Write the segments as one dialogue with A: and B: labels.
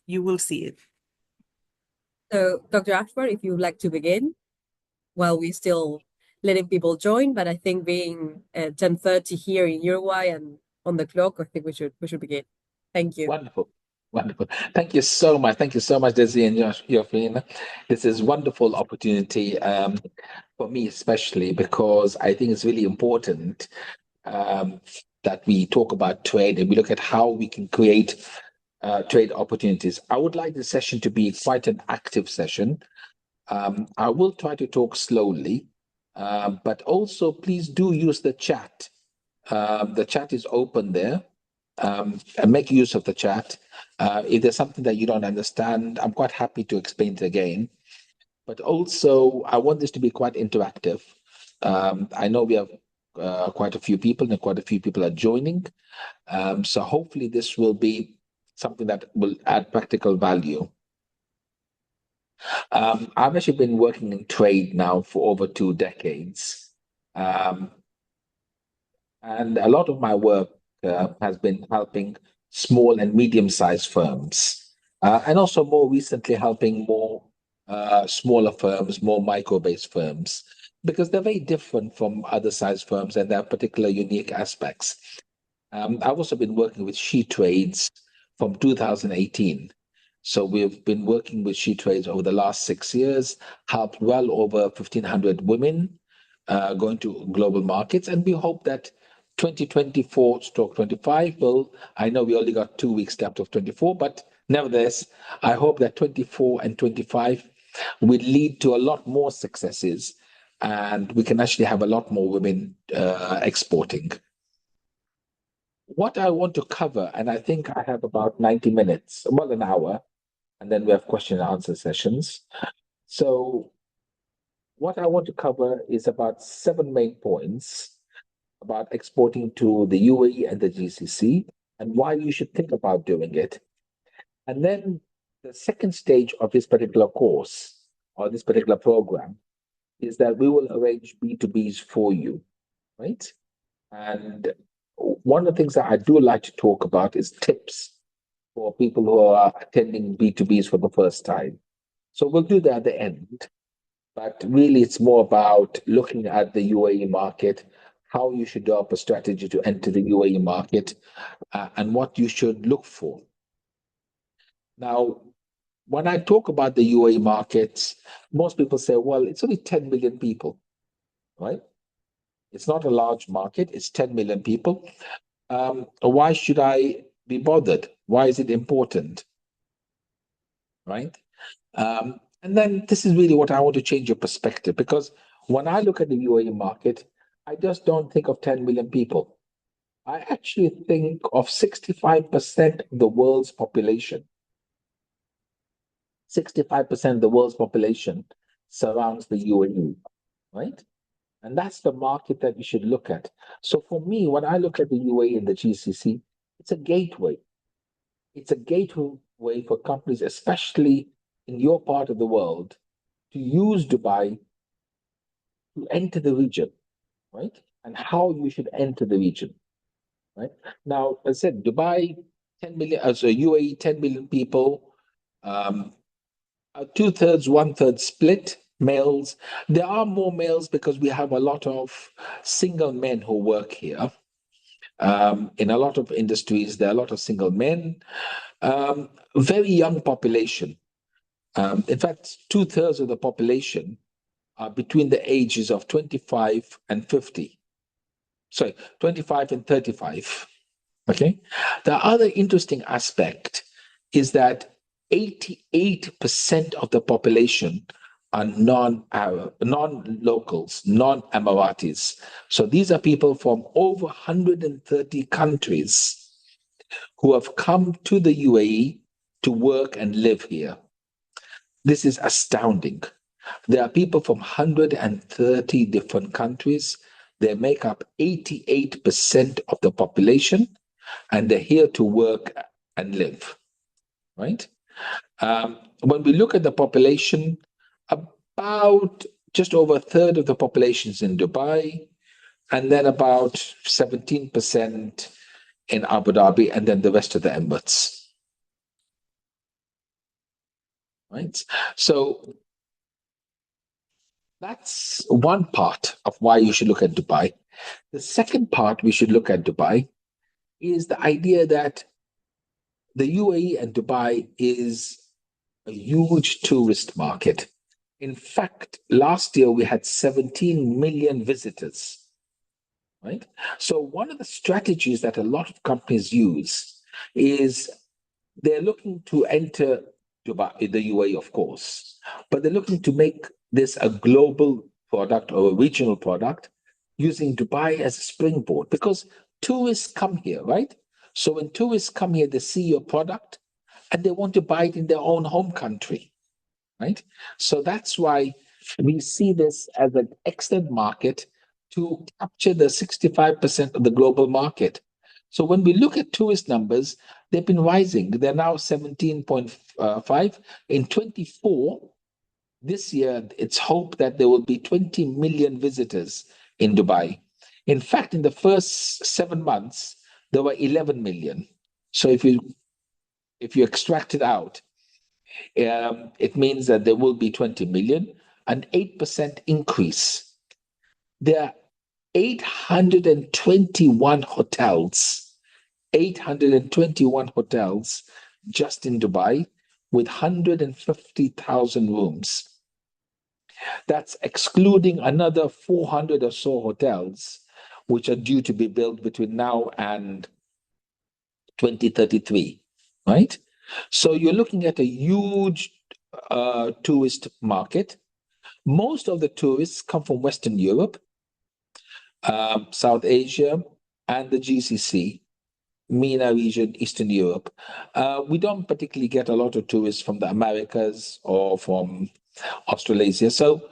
A: you will see it.
B: So, Dr. Akbar, if you would like to begin, while we're still letting people join, but I think being 10:30 here in Uruguay and on the clock, I think we should begin. Thank you.
C: Wonderful. Wonderful. Thank you so much. Thank you so much, Desi and Yofina. This is wonderful opportunity for me, especially because I think it's really important that we talk about trade and we look at how we can create trade opportunities. I would like this session to be quite an active session. I will try to talk slowly, but also please do use the chat. The chat is open there. And make use of the chat. If there's something that you don't understand, I'm quite happy to explain it again. But also, I want this to be quite interactive. I know we have quite a few people, and quite a few people are joining. So hopefully this will be something that will add practical value. I've actually been working in trade now for over 2 decades. And a lot of my work has been helping small and medium-sized firms, and also more recently helping more smaller firms, more micro-based firms, because they're very different from other size firms and they have particular unique aspects. I've also been working with SheTrades from 2018. So we've been working with SheTrades over the last 6 years, helped well over 1,500 women going to global markets, and we hope that 2024/25 will, I know we only got 2 weeks left of 24, but nevertheless, I hope that 24 and 25 will lead to a lot more successes and we can actually have a lot more women exporting. What I want to cover, and I think I have about 90 minutes, well, an hour, and then we have question and answer sessions. So what I want to cover is about 7 main points about exporting to the UAE and the GCC and why you should think about doing it. And then the second stage of this particular course or this particular program is that we will arrange B2Bs for you, right? And one of the things that I do like to talk about is tips for people who are attending B2Bs for the first time. So we'll do that at the end, but really it's more about looking at the UAE market, how you should develop a strategy to enter the UAE market, and what you should look for. Now, when I talk about the UAE markets, most people say, well, it's only 10 million people, right? It's not a large market, it's 10 million people. Why should I be bothered? Why is it important, right? And then this is really what I want to change your perspective, because when I look at the UAE market, I just don't think of 10 million people. I actually think of 65% of the world's population. 65% of the world's population surrounds the UAE, right? And that's the market that you should look at. So for me, when I look at the UAE and the GCC, it's a gateway. It's a gateway for companies, especially in your part of the world, to use Dubai to enter the region, right? And how you should enter the region, right? Now, as I said, Dubai, 10 million, so UAE, 10 million people, 2/3, 1/3 split, males. There are more males because we have a lot of single men who work here. In a lot of industries, there are a lot of single men. Very young population. In fact, 2/3 of the population are between the ages of 25 and 50. Sorry, 25 and 35. Okay. The other interesting aspect is that 88% of the population are non-Arab, non-locals, non-Emiratis. So these are people from over 130 countries who have come to the UAE to work and live here. This is astounding. There are people from 130 different countries. They make up 88% of the population, and they're here to work and live, right? When we look at the population, about just over 1/3 of the population is in Dubai, and then about 17% in Abu Dhabi, and then the rest of the Emirates. right? So that's one part of why you should look at Dubai. The second part we should look at Dubai is the idea that the UAE and Dubai is a huge tourist market. In fact, last year we had 17 million visitors, right? So one of the strategies that a lot of companies use is they're looking to enter Dubai, the UAE, of course, but they're looking to make this a global product or a regional product using Dubai as a springboard because tourists come here, right? So when tourists come here, they see your product and they want to buy it in their own home country, right? So that's why we see this as an excellent market to capture the 65% of the global market. So when we look at tourist numbers, they've been rising. They're now 17.5. In 24, this year, it's hoped that there will be 20 million visitors in Dubai. In fact, in the first 7 months, there were 11 million. So if you extract it out, it means that there will be 20 million, an 8% increase. There are 821 hotels, 821 hotels just in Dubai with 150,000 rooms. That's excluding another 400 or so hotels, which are due to be built between now and 2033, right? So you're looking at a huge tourist market. Most of the tourists come from Western Europe, South Asia, and the GCC, MENA region, Eastern Europe. We don't particularly get a lot of tourists from the Americas or from Australasia. So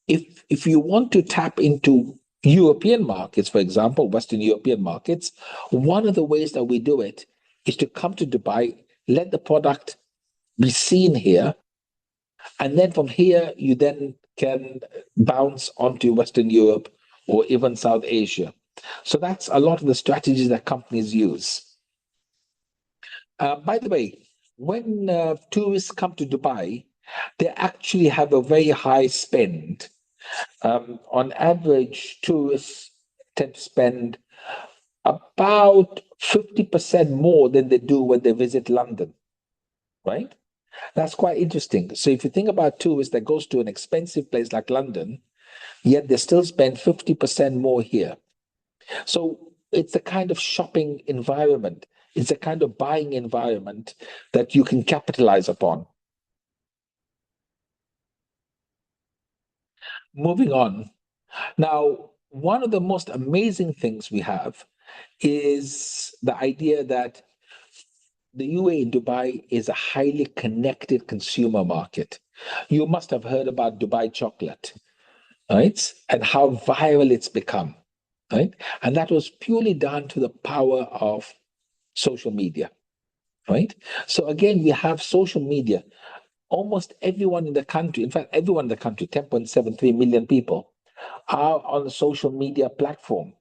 C: if you want to tap into European markets, for example, Western European markets, one of the ways that we do it is to come to Dubai, let the product be seen here, and then from here, you then can bounce onto Western Europe or even South Asia. So that's a lot of the strategies that companies use. By the way, when tourists come to Dubai, they actually have a very high spend. On average, tourists tend to spend about 50% more than they do when they visit London, right? That's quite interesting. So if you think about tourists that goes to an expensive place like London, yet they still spend 50% more here. So it's a kind of shopping environment. It's a kind of buying environment that you can capitalize upon. Moving on. Now, one of the most amazing things we have is the idea that the UAE in Dubai is a highly connected consumer market. You must have heard about Dubai chocolate, right? And how viral it's become, right? And that was purely down to the power of social media, right? So again, we have social media. Almost everyone in the country, in fact, everyone in the country, 10.73 million people, are on the social media platform.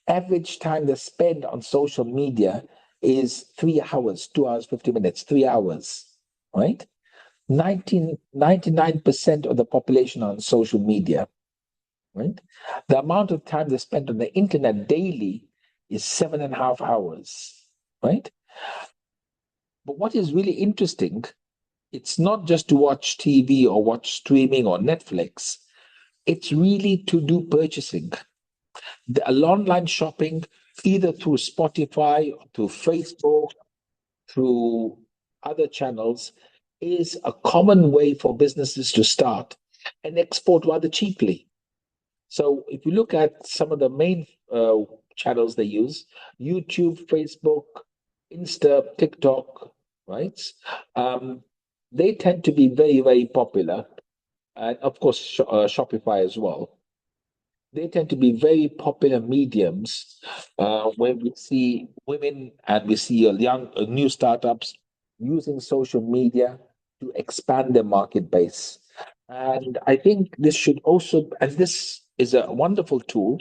C: Average time they spend on social media is 3 hours, 2 hours, 50 minutes, 3 hours, right? 99% of the population on social media, right? The amount of time they spend on the internet daily is 7.5 hours, right? But what is really interesting, it's not just to watch TV or watch streaming or Netflix. It's really to do purchasing. The online shopping, either through Spotify, through Facebook, through other channels, is a common way for businesses to start and export rather cheaply. So if you look at some of the main channels they use, YouTube, Facebook, Insta, TikTok, right? They tend to be very, very popular. And of course, Shopify as well. They tend to be very popular mediums where we see women and we see young new startups using social media to expand their market base. And I think this should also, and this is a wonderful tool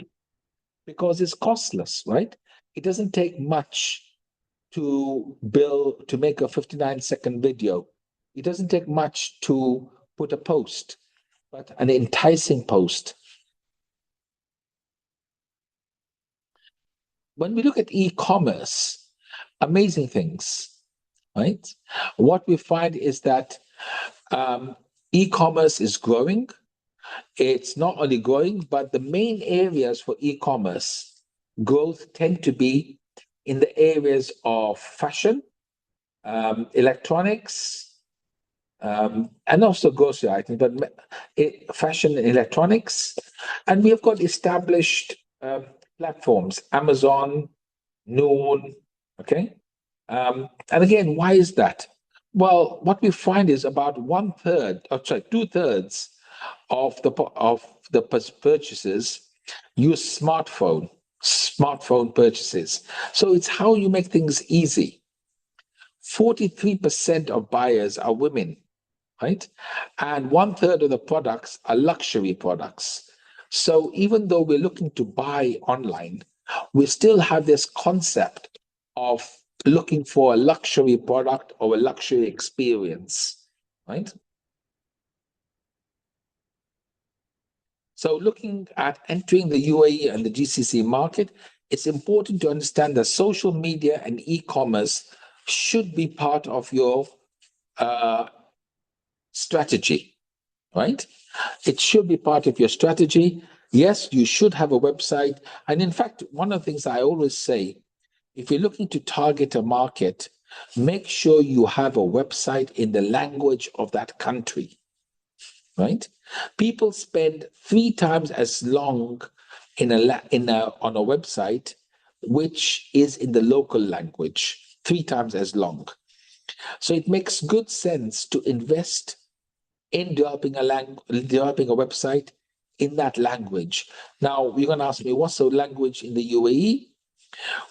C: because it's costless, right? It doesn't take much to make a 59-second video It doesn't take much to put a post, but an enticing post. When we look at e-commerce, amazing things, right? What we find is that e-commerce is growing. It's not only growing, but the main areas for e-commerce growth tend to be in the areas of fashion, electronics, and also grocery items, but fashion and electronics. And we have got established platforms, Amazon, Noon, okay? And again, why is that? Well, what we find is about 2/3 of the purchases use smartphone purchases. So it's how you make things easy. 43% of buyers are women, right? And 1/3 of the products are luxury products. So even though we're looking to buy online, we still have this concept of looking for a luxury product or a luxury experience, right? So looking at entering the UAE and the GCC market, it's important to understand that social media and e-commerce should be part of your strategy, right? It should be part of your strategy. Yes, you should have a website. And in fact, one of the things I always say, if you're looking to target a market, make sure you have a website in the language of that country, right? People spend 3 times as long on a website which is in the local language, 3 times as long. So it makes good sense to invest in developing a website in that language. Now, you're going to ask me, what's the language in the UAE?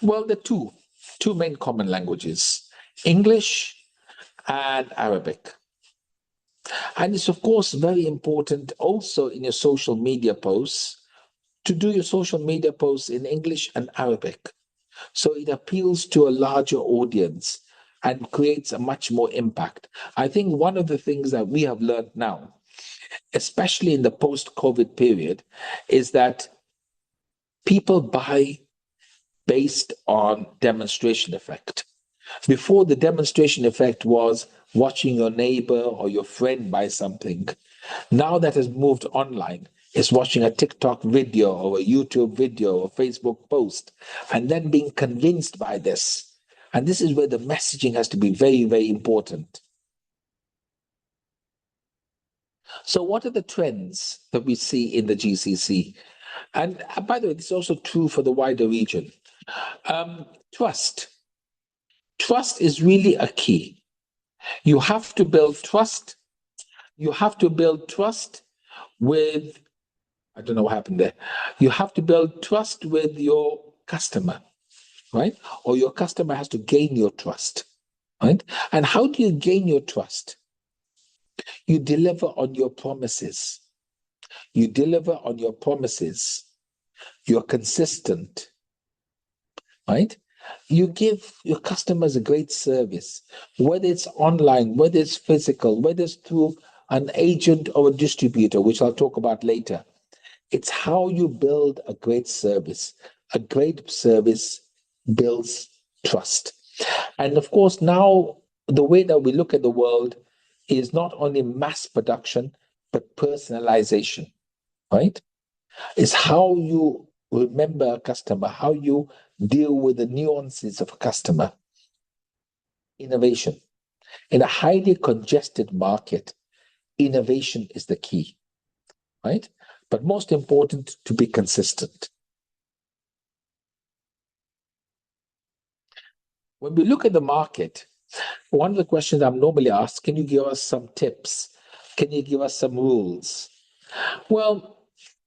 C: Well, there are two main common languages, English and Arabic. And it's, of course, very important also in your social media posts to do your social media posts in English and Arabic. So it appeals to a larger audience and creates a much more impact. I think one of the things that we have learned now, especially in the post-COVID period, is that people buy based on demonstration effect. Before, the demonstration effect was watching your neighbor or your friend buy something. Now that has moved online. It's watching a TikTok video or a YouTube video or Facebook post and then being convinced by this. And this is where the messaging has to be very, very important. So what are the trends that we see in the GCC? And by the way, this is also true for the wider region. Trust. Trust is really a key. You have to build trust. You have to build trust with, I don't know what happened there. You have to build trust with your customer, right? Or your customer has to gain your trust, right? And how do you gain your trust? You deliver on your promises. You deliver on your promises. You're consistent, right? You give your customers a great service, whether it's online, whether it's physical, whether it's through an agent or a distributor, which I'll talk about later. It's how you build a great service. A great service builds trust. And of course, now the way that we look at the world is not only mass production, but personalization, right? It's how you remember a customer, how you deal with the nuances of a customer. Innovation. In a highly congested market, innovation is the key, right? But most important, to be consistent. When we look at the market, one of the questions I'm normally asked, can you give us some tips? Can you give us some rules? Well,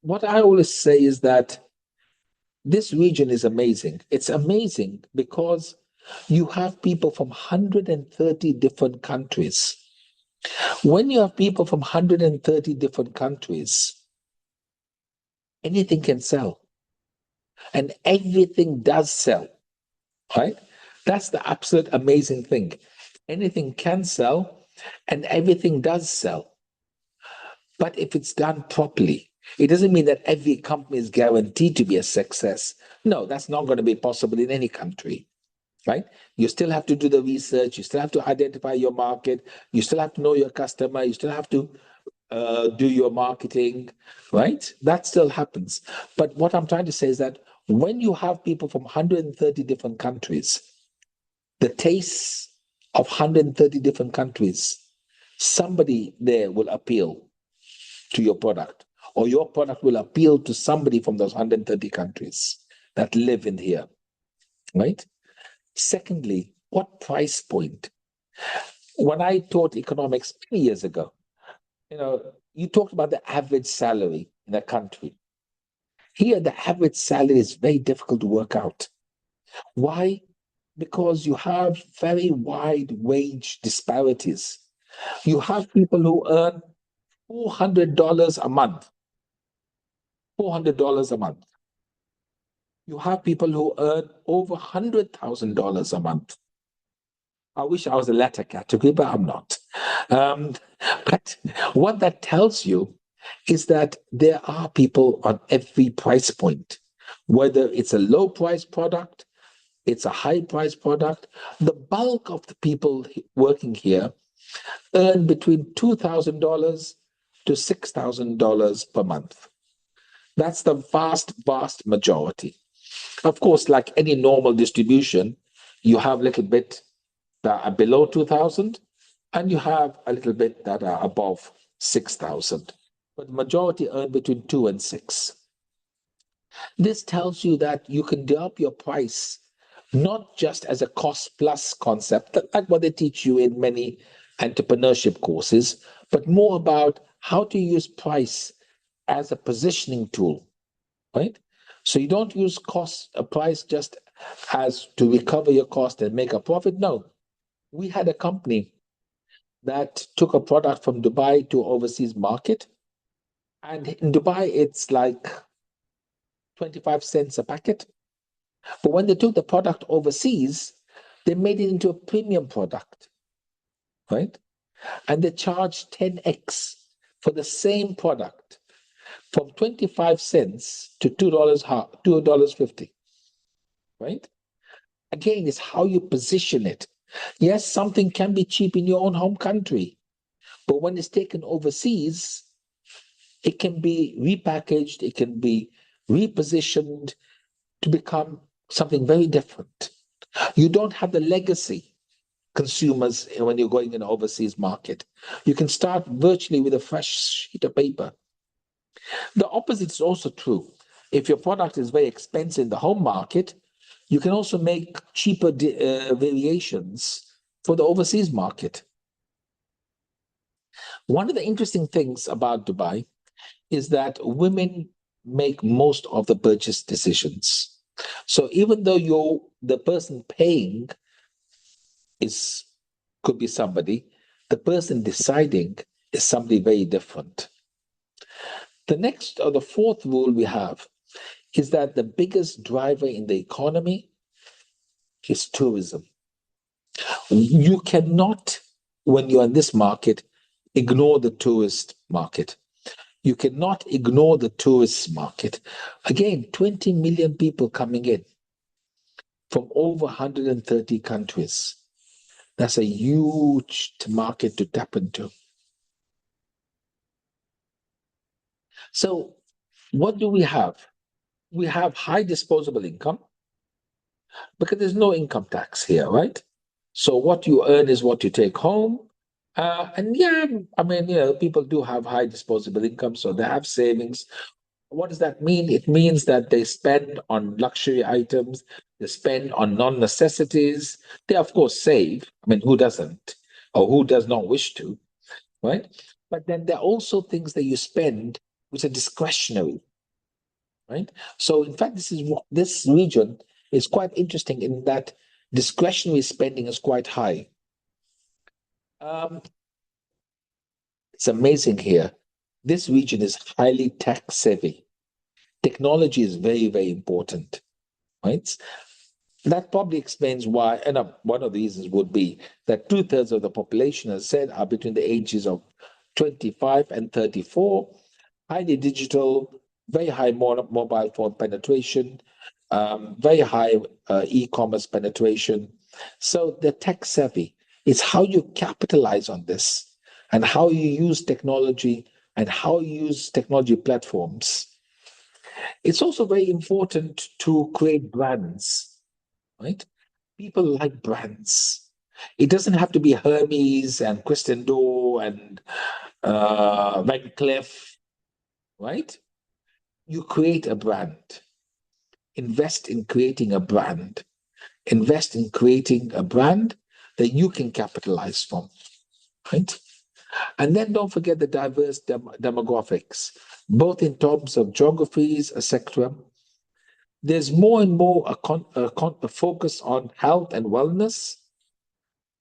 C: what I always say is that this region is amazing. It's amazing because you have people from 130 different countries. When you have people from 130 different countries, anything can sell. And everything does sell, right? That's the absolute amazing thing. Anything can sell and everything does sell. But if it's done properly, it doesn't mean that every company is guaranteed to be a success. No, that's not going to be possible in any country, right? You still have to do the research. You still have to identify your market. You still have to know your customer. You still have to do your marketing, right? That still happens. But what I'm trying to say is that when you have people from 130 different countries, the tastes of 130 different countries, somebody there will appeal to your product, or your product will appeal to somebody from those 130 countries that live in here, right? Secondly, what price point? When I taught economics many years ago, you talked about the average salary in a country. Here, the average salary is very difficult to work out. Why? Because you have very wide wage disparities. You have people who earn $400 a month. $400 a month. You have people who earn over $100,000 a month. I wish I was the latter category, but I'm not. But what that tells you is that there are people on every price point, whether it's a low price product, it's a high price product. The bulk of the people working here earn between $2,000 to $6,000 per month. That's the vast, vast majority. Of course, like any normal distribution, you have a little bit that are below 2,000, and you have a little bit that are above 6,000. But the majority earn between 2 and 6. This tells you that you can develop your price not just as a cost plus concept, like what they teach you in many entrepreneurship courses, but more about how to use price as a positioning tool, right? So you don't use price just as to recover your cost and make a profit. No, we had a company that took a product from Dubai to overseas market. And in Dubai, it's like 25 cents a packet. But when they took the product overseas, they made it into a premium product, right? And they charged 10x for the same product, from 25 cents to $2.50, right? Again, it's how you position it. Yes, something can be cheap in your own home country, but when it's taken overseas, it can be repackaged, it can be repositioned to become something very different. You don't have the legacy consumers when you're going in an overseas market. You can start virtually with a fresh sheet of paper. The opposite is also true. If your product is very expensive in the home market, you can also make cheaper variations for the overseas market. One of the interesting things about Dubai is that women make most of the purchase decisions. So even though the person paying could be somebody, the person deciding is somebody very different. The next or the fourth rule we have is that the biggest driver in the economy is tourism. You cannot, when you're in this market, ignore the tourist market. You cannot ignore the tourist market. Again, 20 million people coming in from over 130 countries. That's a huge market to tap into. So what do we have? We have high disposable income because there's no income tax here, right? So what you earn is what you take home. And yeah, I mean, people do have high disposable income, so they have savings. What does that mean? It means that they spend on luxury items, they spend on non-necessities. They, of course, save. I mean, who doesn't? Or who does not wish to, right? But then there are also things that you spend which are discretionary, right? So, in fact, this region is quite interesting in that discretionary spending is quite high. It's amazing here. This region is highly tech savvy. Technology is very, very important, right? that probably explains why, and one of the reasons would be that 2/3 of the population, as said, are between the ages of 25 and 34, highly digital, very high mobile phone penetration, very high e-commerce penetration. So they're tech savvy. It's how you capitalize on this and how you use technology and how you use technology platforms. It's also very important to create brands, right? People like brands. It doesn't have to be Hermes and Christian Dior and Van Cleef, right? You create a brand. Invest in creating a brand. Invest in creating a brand that you can capitalize from, right? And then don't forget the diverse demographics, both in terms of geographies, etc. There's more and more a focus on health and wellness.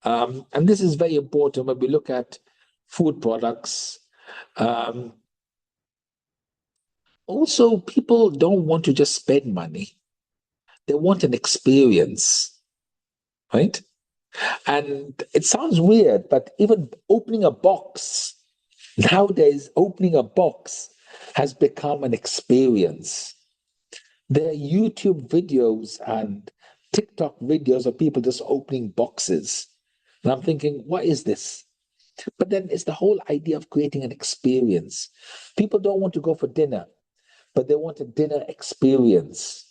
C: And this is very important when we look at food products. Also, people don't want to just spend money. They want an experience, right? And it sounds weird, but even opening a box, nowadays, opening a box has become an experience. There are YouTube videos and TikTok videos of people just opening boxes. And I'm thinking, what is this? But then it's the whole idea of creating an experience. People don't want to go for dinner, but they want a dinner experience,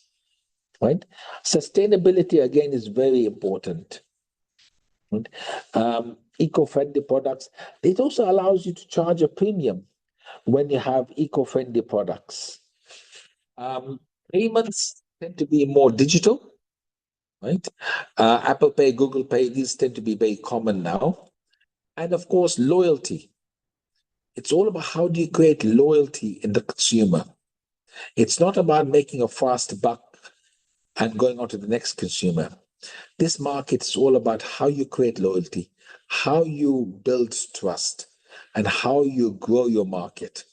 C: right? Sustainability, again, is very important. Right? Eco-friendly products. It also allows you to charge a premium when you have eco-friendly products. Payments tend to be more digital, right? Apple Pay, Google Pay, these tend to be very common now. And of course, loyalty. It's all about how do you create loyalty in the consumer. It's not about making a fast buck and going on to the next consumer. This market is all about how you create loyalty, how you build trust, and how you grow your market.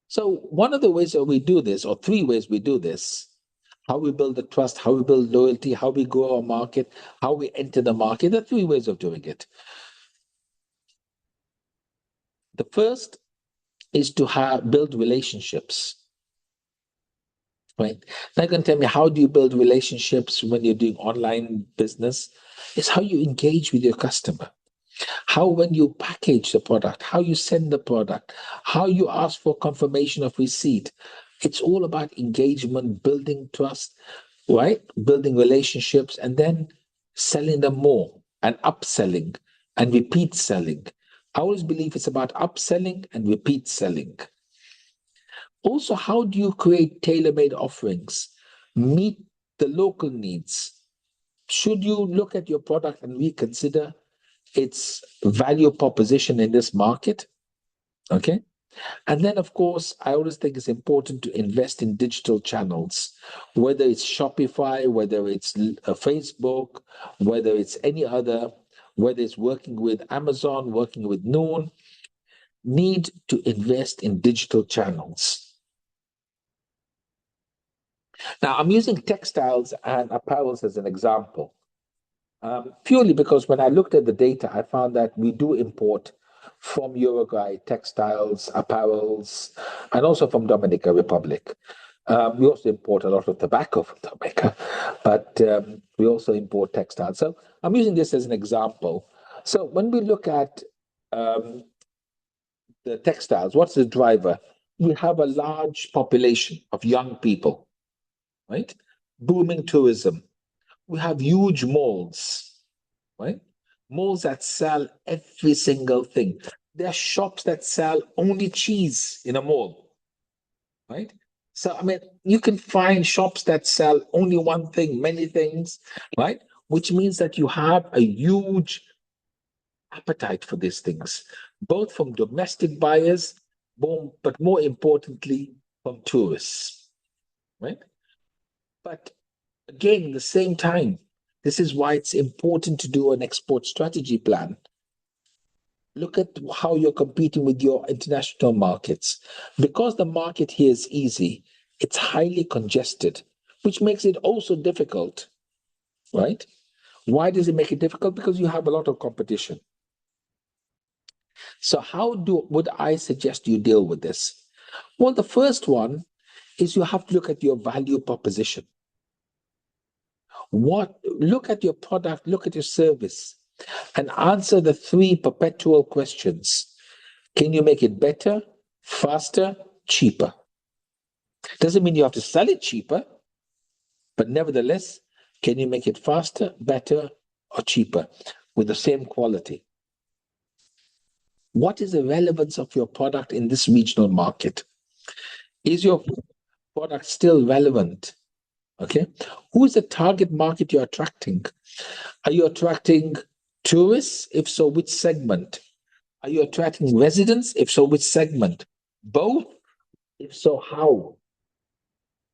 C: So one of the ways that we do this, or three ways we do this, how we build the trust, how we build loyalty, how we grow our market, how we enter the market, there are three ways of doing it. The first is to build relationships. Right. Now you can tell me, how do you build relationships when you're doing online business? It's how you engage with your customer. How, when you package the product, how you send the product, how you ask for confirmation of receipt. It's all about engagement, building trust, right? Building relationships, and then selling them more and upselling and repeat selling. I always believe it's about upselling and repeat selling. Also, how do you create tailor-made offerings? Meet the local needs. Should you look at your product and reconsider its value proposition in this market? Okay. And then, of course, I always think it's important to invest in digital channels, whether it's Shopify, whether it's Facebook, whether it's any other, whether it's working with Amazon, working with Noon, need to invest in digital channels. Now, I'm using textiles and apparels as an example, purely because when I looked at the data, I found that we do import from Uruguay textiles, apparels, and also from Dominican Republic. We also import a lot of tobacco from Dominica, but we also import textiles. So I'm using this as an example. So when we look at the textiles, what's the driver? We have a large population of young people, right? Booming tourism. We have huge malls, right? Malls that sell every single thing. There are shops that sell only cheese in a mall, right? So, I mean, you can find shops that sell only one thing, many things, right? Which means that you have a huge appetite for these things, both from domestic buyers, but more importantly, from tourists, right? But again, at the same time, this is why it's important to do an export strategy plan. Look at how you're competing with your international markets. Because the market here is easy, it's highly congested, which makes it also difficult, right? Why does it make it difficult? Because you have a lot of competition. So would I suggest you deal with this? Well, the first one is you have to look at your value proposition. Look at your product, look at your service, and answer the three perpetual questions. Can you make it better, faster, cheaper? Doesn't mean you have to sell it cheaper, but nevertheless, can you make it faster, better, or cheaper with the same quality? What is the relevance of your product in this regional market? Is your product still relevant? Okay. Who is the target market you're attracting? Are you attracting tourists? If so, which segment? Are you attracting residents? If so, which segment? Both? If so, how?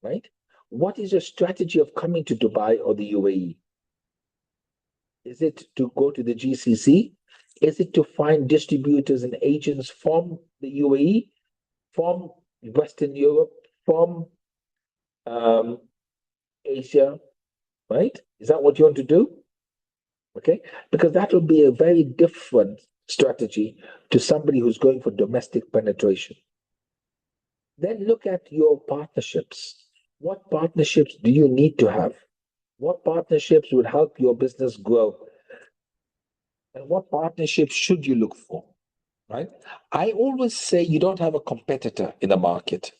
C: Right? What is your strategy of coming to Dubai or the UAE? Is it to go to the GCC? Is it to find distributors and agents from the UAE, from Western Europe, from Asia, right? Is that what you want to do? Okay, because that will be a very different strategy to somebody who's going for domestic penetration. Then look at your partnerships. What partnerships do you need to have? What partnerships would help your business grow? And what partnerships should you look for? Right? I always say you don't have a competitor in the market.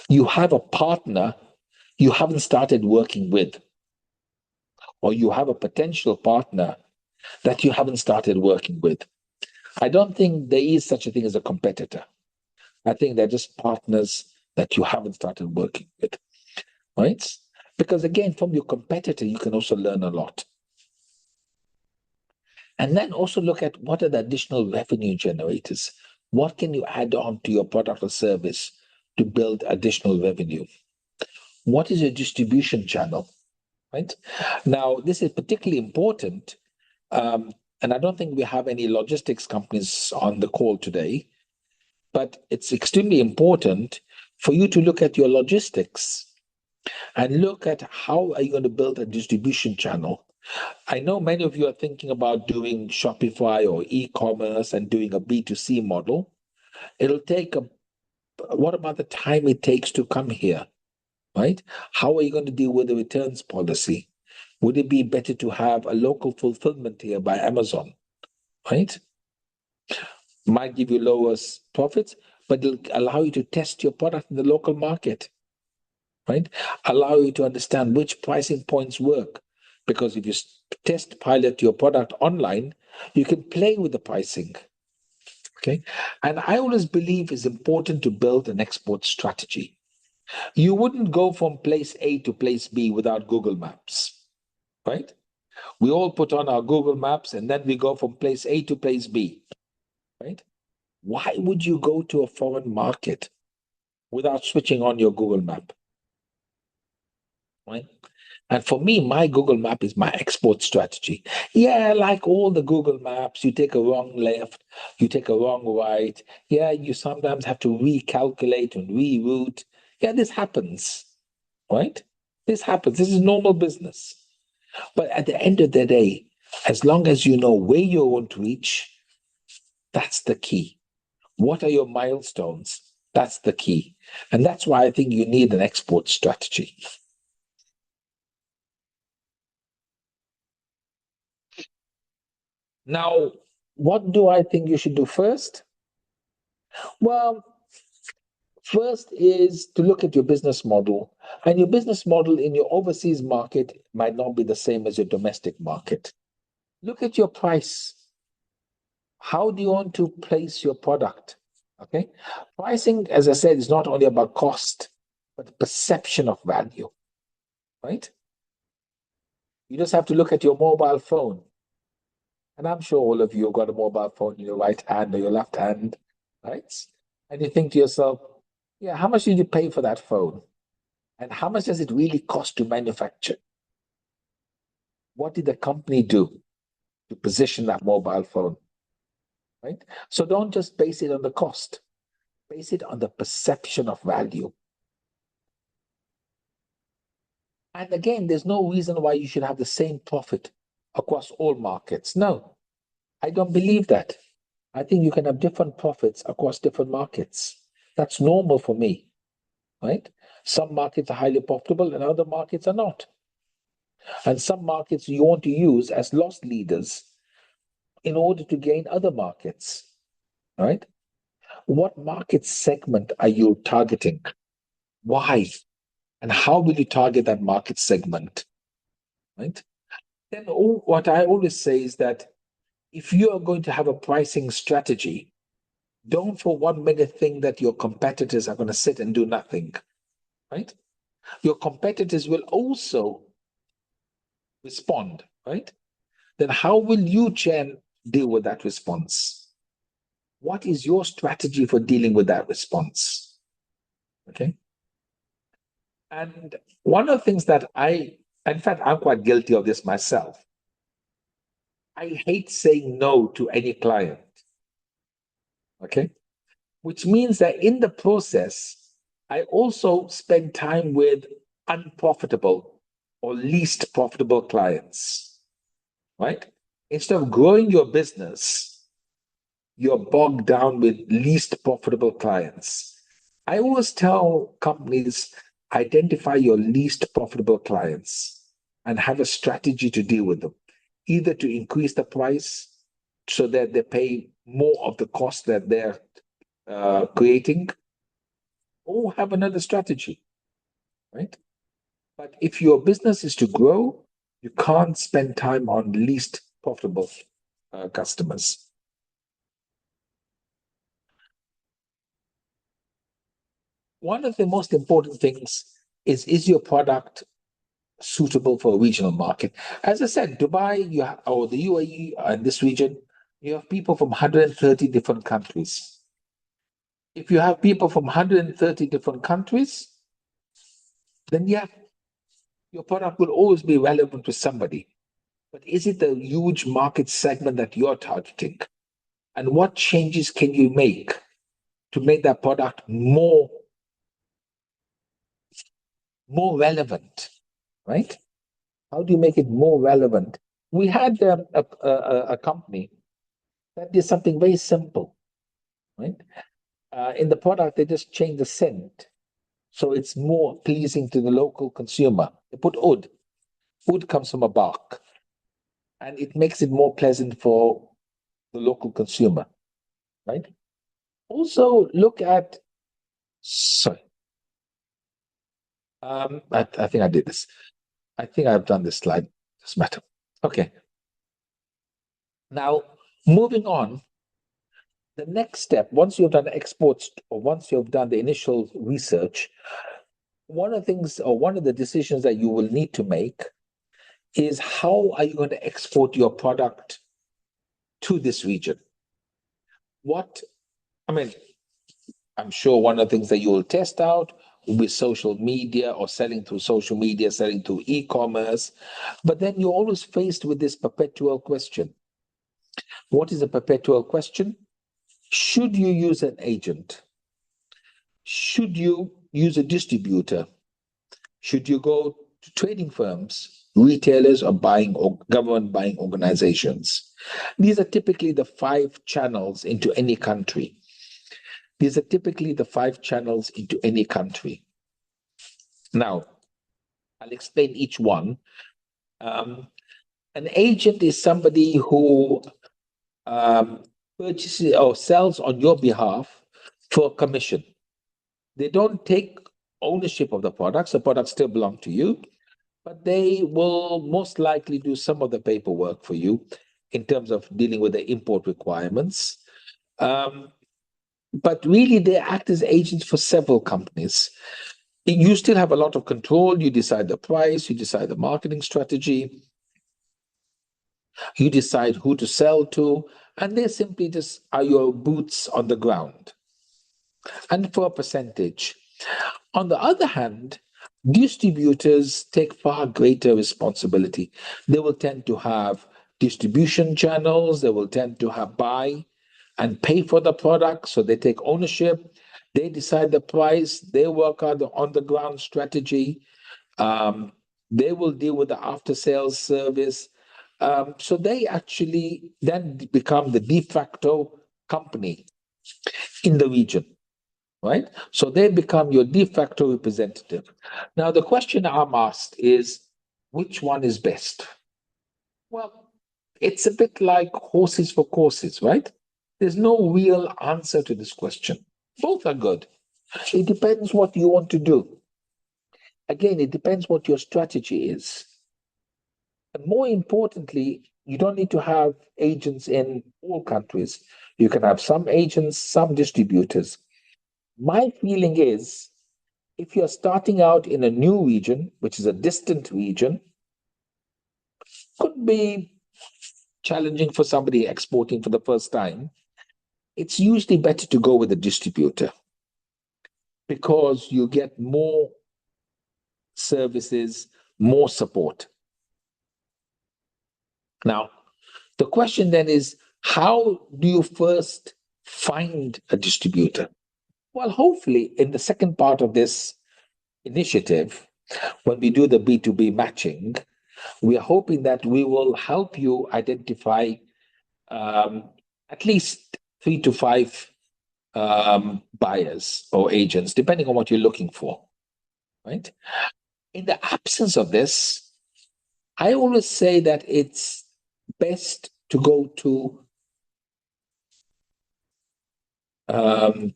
C: You have a partner you haven't started working with, or you have a potential partner that you haven't started working with. I don't think there is such a thing as a competitor. I think they're just partners that you haven't started working with, right? Because again, from your competitor, you can also learn a lot. And then also look at what are the additional revenue generators. What can you add on to your product or service to build additional revenue? What is your distribution channel, right? Now, this is particularly important, and I don't think we have any logistics companies on the call today, but it's extremely important for you to look at your logistics and look at how are you going to build a distribution channel. I know many of you are thinking about doing Shopify or e-commerce and doing a B2C model. It'll take what about the time it takes to come here, right? How are you going to deal with the returns policy? Would it be better to have a local fulfillment here by Amazon, right? Might give you lower profits, but it'll allow you to test your product in the local market, right? Allow you to understand which pricing points work. Because if you test pilot your product online, you can play with the pricing. Okay. And I always believe it's important to build an export strategy. You wouldn't go from place A to place B without Google Maps, right? We all put on our Google Maps and then we go from place A to place B, right? Why would you go to a foreign market without switching on your Google Map? Right? And for me, my Google Map is my export strategy. Yeah, like all the Google Maps, you take a wrong left, you take a wrong right. Yeah, you sometimes have to recalculate and reroute. Yeah, this happens, right? This happens. This is normal business. But at the end of the day, as long as you know where you want to reach, that's the key. What are your milestones? That's the key. And that's why I think you need an export strategy. Now, what do I think you should do first? Well, first is to look at your business model. And your business model in your overseas market might not be the same as your domestic market. Look at your price. How do you want to place your product? Okay. Pricing, as I said, is not only about cost, but perception of value, right? You just have to look at your mobile phone. And I'm sure all of you have got a mobile phone in your right hand or your left hand, right? And you think to yourself, yeah, how much did you pay for that phone? And how much does it really cost to manufacture? What did the company do to position that mobile phone? right? So don't just base it on the cost, base it on the perception of value. And again, there's no reason why you should have the same profit across all markets. No, I don't believe that. I think you can have different profits across different markets. That's normal for me, right? Some markets are highly profitable and other markets are not. And some markets you want to use as loss leaders in order to gain other markets, right? What market segment are you targeting? Why? And how will you target that market segment, right? Then what I always say is that if you are going to have a pricing strategy, don't for 1 minute think that your competitors are going to sit and do nothing, right? Your competitors will also respond, right? Then how will you, Chen, deal with that response? What is your strategy for dealing with that response? Okay. And one of the things that in fact, I'm quite guilty of this myself. I hate saying no to any client. Okay. Which means that in the process, I also spend time with unprofitable or least profitable clients, right? Instead of growing your business, you're bogged down with least profitable clients. I always tell companies, identify your least profitable clients and have a strategy to deal with them, either to increase the price so that they pay more of the cost that they're creating, or have another strategy, right? But if your business is to grow, you can't spend time on least profitable customers. One of the most important things is your product suitable for a regional market? As I said, Dubai or the UAE and this region, you have people from 130 different countries. If you have people from 130 different countries, then yeah, your product will always be relevant to somebody. But is it the huge market segment that you're targeting? And what changes can you make to make that product more relevant, right? How do you make it more relevant? We had a company that did something very simple, right? In the product, they just changed the scent. So it's more pleasing to the local consumer. They put oud. Oud comes from a bark. And it makes it more pleasant for the local consumer, right? Also, look at, sorry. I think I did this. I think I've done this slide. Doesn't matter. Okay. Now, moving on, the next step, once you've done exports or once you've done the initial research, one of the things or one of the decisions that you will need to make is how are you going to export your product to this region? I'm sure one of the things that you will test out will be social media or selling through social media, selling through e-commerce. But then you're always faced with this perpetual question. What is a perpetual question? Should you use an agent? Should you use a distributor? Should you go to trading firms, retailers, or government buying organizations? These are typically the 5 channels into any country. Now, I'll explain each one. An agent is somebody who purchases or sells on your behalf for commission. They don't take ownership of the products. The products still belong to you, but they will most likely do some of the paperwork for you in terms of dealing with the import requirements. But really, they act as agents for several companies. You still have a lot of control. You decide the price, you decide the marketing strategy, you decide who to sell to, and they simply just are your boots on the ground. And for a percentage. On the other hand, distributors take far greater responsibility. They will tend to have distribution channels, they will tend to have buy and pay for the product. So they take ownership, they decide the price, they work out the on-the-ground strategy. They will deal with the after-sales service. So they actually then become the de facto company in the region, right? So they become your de facto representative. Now, the question I'm asked is, which one is best? Well, it's a bit like horses for courses, right? There's no real answer to this question. Both are good. It depends what you want to do. Again, it depends what your strategy is. And more importantly, you don't need to have agents in all countries. You can have some agents, some distributors. My feeling is if you're starting out in a new region, which is a distant region, could be challenging for somebody exporting for the first time, it's usually better to go with a distributor because you get more services, more support. Now, the question then is, how do you first find a distributor? Well, hopefully, in the second part of this initiative, when we do the B2B matching, we are hoping that we will help you identify at least 3 to 5 buyers or agents, depending on what you're looking for, right? In the absence of this, I always say that it's best to go to an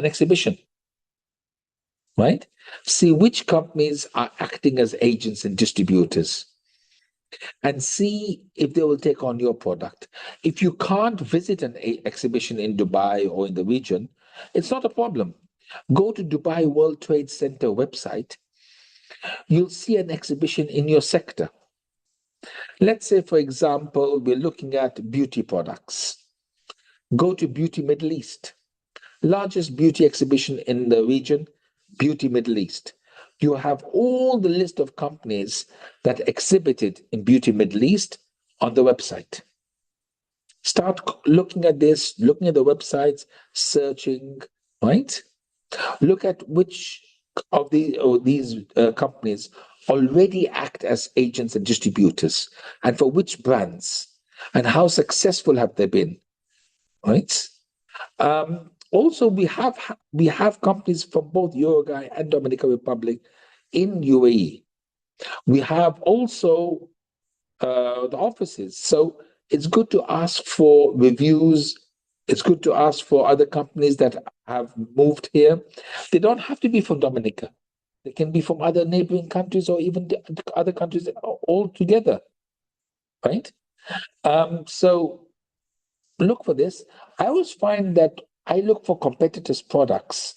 C: exhibition, right? See which companies are acting as agents and distributors and see if they will take on your product. If you can't visit an exhibition in Dubai or in the region, it's not a problem. Go to Dubai World Trade Center website. You'll see an exhibition in your sector. Let's say, for example, we're looking at beauty products. Go to Beauty Middle East, largest beauty exhibition in the region, Beauty Middle East. You have all the list of companies that exhibited in Beauty Middle East on the website. Start looking at this, looking at the websites, searching, right? Look at which of these companies already act as agents and distributors, and for which brands, and how successful have they been, right? Also, we have companies from both Uruguay and Dominican Republic in UAE. We have also the offices. So it's good to ask for reviews. It's good to ask for other companies that have moved here. They don't have to be from Dominica. They can be from other neighboring countries or even the other countries altogether, right? So look for this. I always find that I look for competitors' products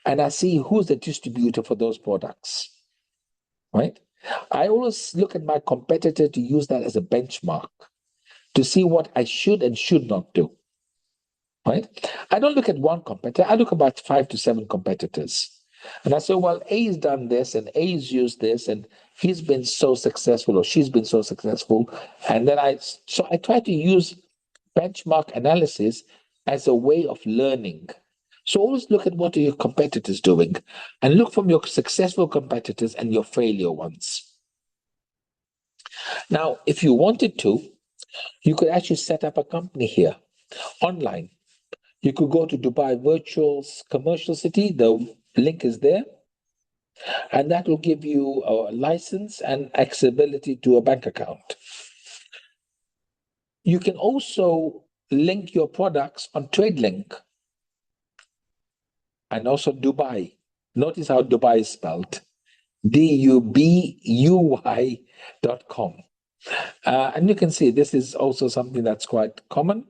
C: and I see who's the distributor for those products, right? I always look at my competitor to use that as a benchmark to see what I should and should not do, right? I don't look at one competitor. I look about 5 to 7 competitors. And I say, well, A's done this and A's used this and he's been so successful or she's been so successful. And then I try to use benchmark analysis as a way of learning. So always look at what are your competitors doing and look from your successful competitors and your failure ones. Now, if you wanted to, you could actually set up a company here online. You could go to Dubai Virtual's Commercial City. The link is there. And that will give you a license and accessibility to a bank account. You can also link your products on TradeLink and also Dubai. Notice how Dubai is spelled. DUBUY.com. And you can see this is also something that's quite common.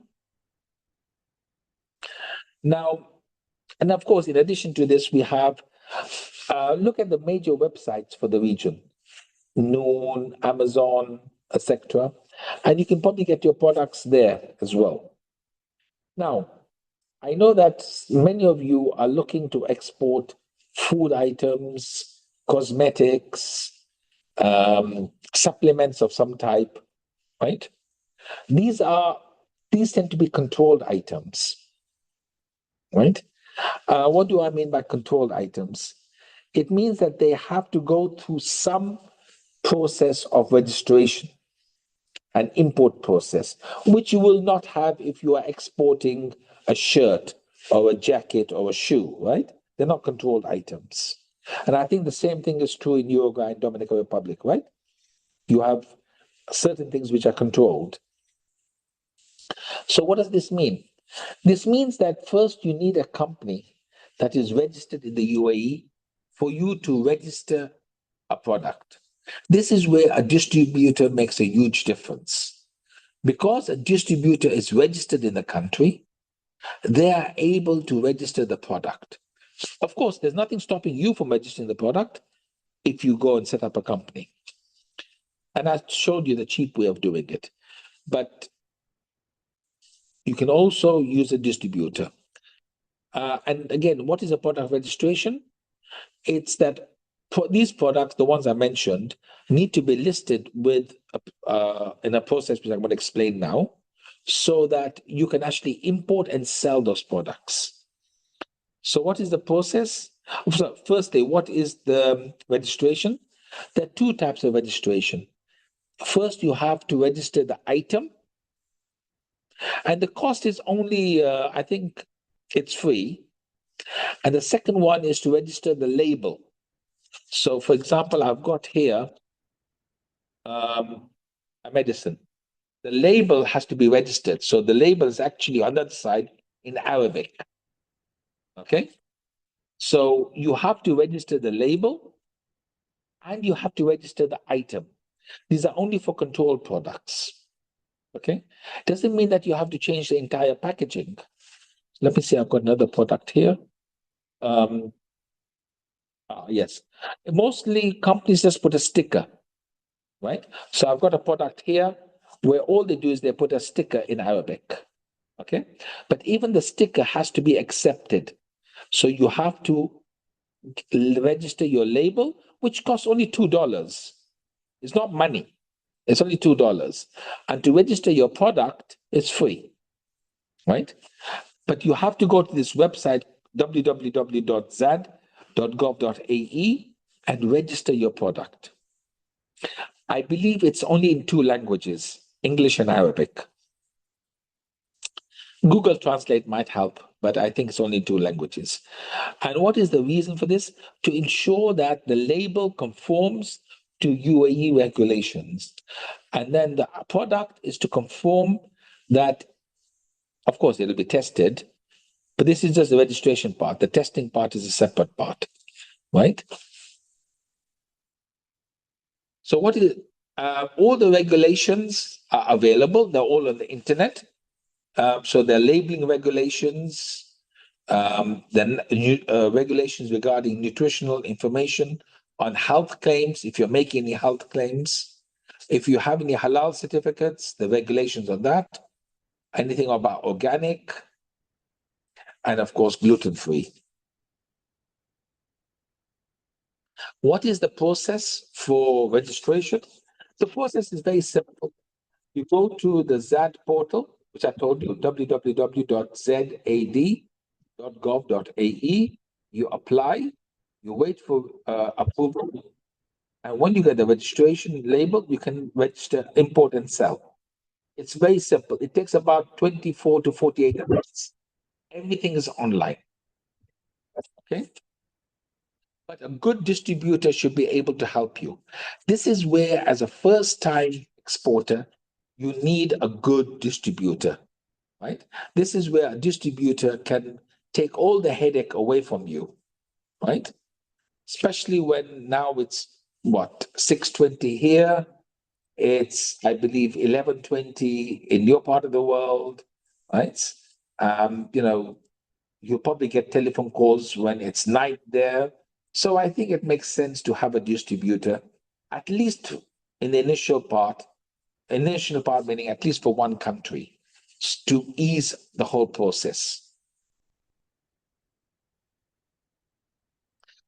C: Now, and of course, in addition to this, we have, look at the major websites for the region, Noon, Amazon, etc. And you can probably get your products there as well. Now, I know that many of you are looking to export food items, cosmetics, supplements of some type, right? These tend to be controlled items. right? What do I mean by controlled items? It means that they have to go through some process of registration, an import process, which you will not have if you are exporting a shirt or a jacket or a shoe, right? They're not controlled items. And I think the same thing is true in Uruguay and Dominican Republic, right? You have certain things which are controlled. So what does this mean? This means that first you need a company that is registered in the UAE for you to register a product. This is where a distributor makes a huge difference. Because a distributor is registered in the country, they are able to register the product. Of course, there's nothing stopping you from registering the product if you go and set up a company. And I showed you the cheap way of doing it. But you can also use a distributor. And again, what is a product registration? It's that these products, the ones I mentioned, need to be listed with in a process which I'm going to explain now, so that you can actually import and sell those products. So what is the process? So firstly, what is the registration? There are two types of registration. First, you have to register the item, and the cost is only, I think it's free. And the second one is to register the label. So, for example, I've got here a medicine. The label has to be registered. So the label is actually on the other side in Arabic. Okay? So you have to register the label and you have to register the item. These are only for controlled products. Okay? Doesn't mean that you have to change the entire packaging. Let me see, I've got another product here. Yes. Mostly companies just put a sticker, right? So I've got a product here where all they do is they put a sticker in Arabic. Okay? But even the sticker has to be accepted. So you have to register your label, which costs only $2. It's not money. It's only $2. And to register your product, it's free, right? But you have to go to this website, www.zad.gov.ae, and register your product. I believe it's only in two languages, English and Arabic. Google Translate might help, but I think it's only two languages. And what is the reason for this? To ensure that the label conforms to UAE regulations. And then the product is to conform that, of course, it'll be tested, but this is just the registration part. The testing part is a separate part, right? So what is all the regulations are available. They're all on the internet. So there are labeling regulations, then regulations regarding nutritional information on health claims, if you're making any health claims, if you have any halal certificates, the regulations on that, anything about organic, and of course, gluten-free. What is the process for registration? The process is very simple. You go to the ZAD portal, which I told you, www.zad.gov.ae. You apply, you wait for approval, and when you get the registration label, you can register, import, and sell. It's very simple. It takes about 24 to 48 hours. Everything is online. Okay? But a good distributor should be able to help you. This is where, as a first-time exporter, you need a good distributor, right? This is where a distributor can take all the headache away from you, right? Especially when now it's what, 6:20 here, it's, I believe, 11:20 in your part of the world, right? You know, you'll probably get telephone calls when it's night there. So I think it makes sense to have a distributor, at least in the initial part meaning at least for one country, to ease the whole process.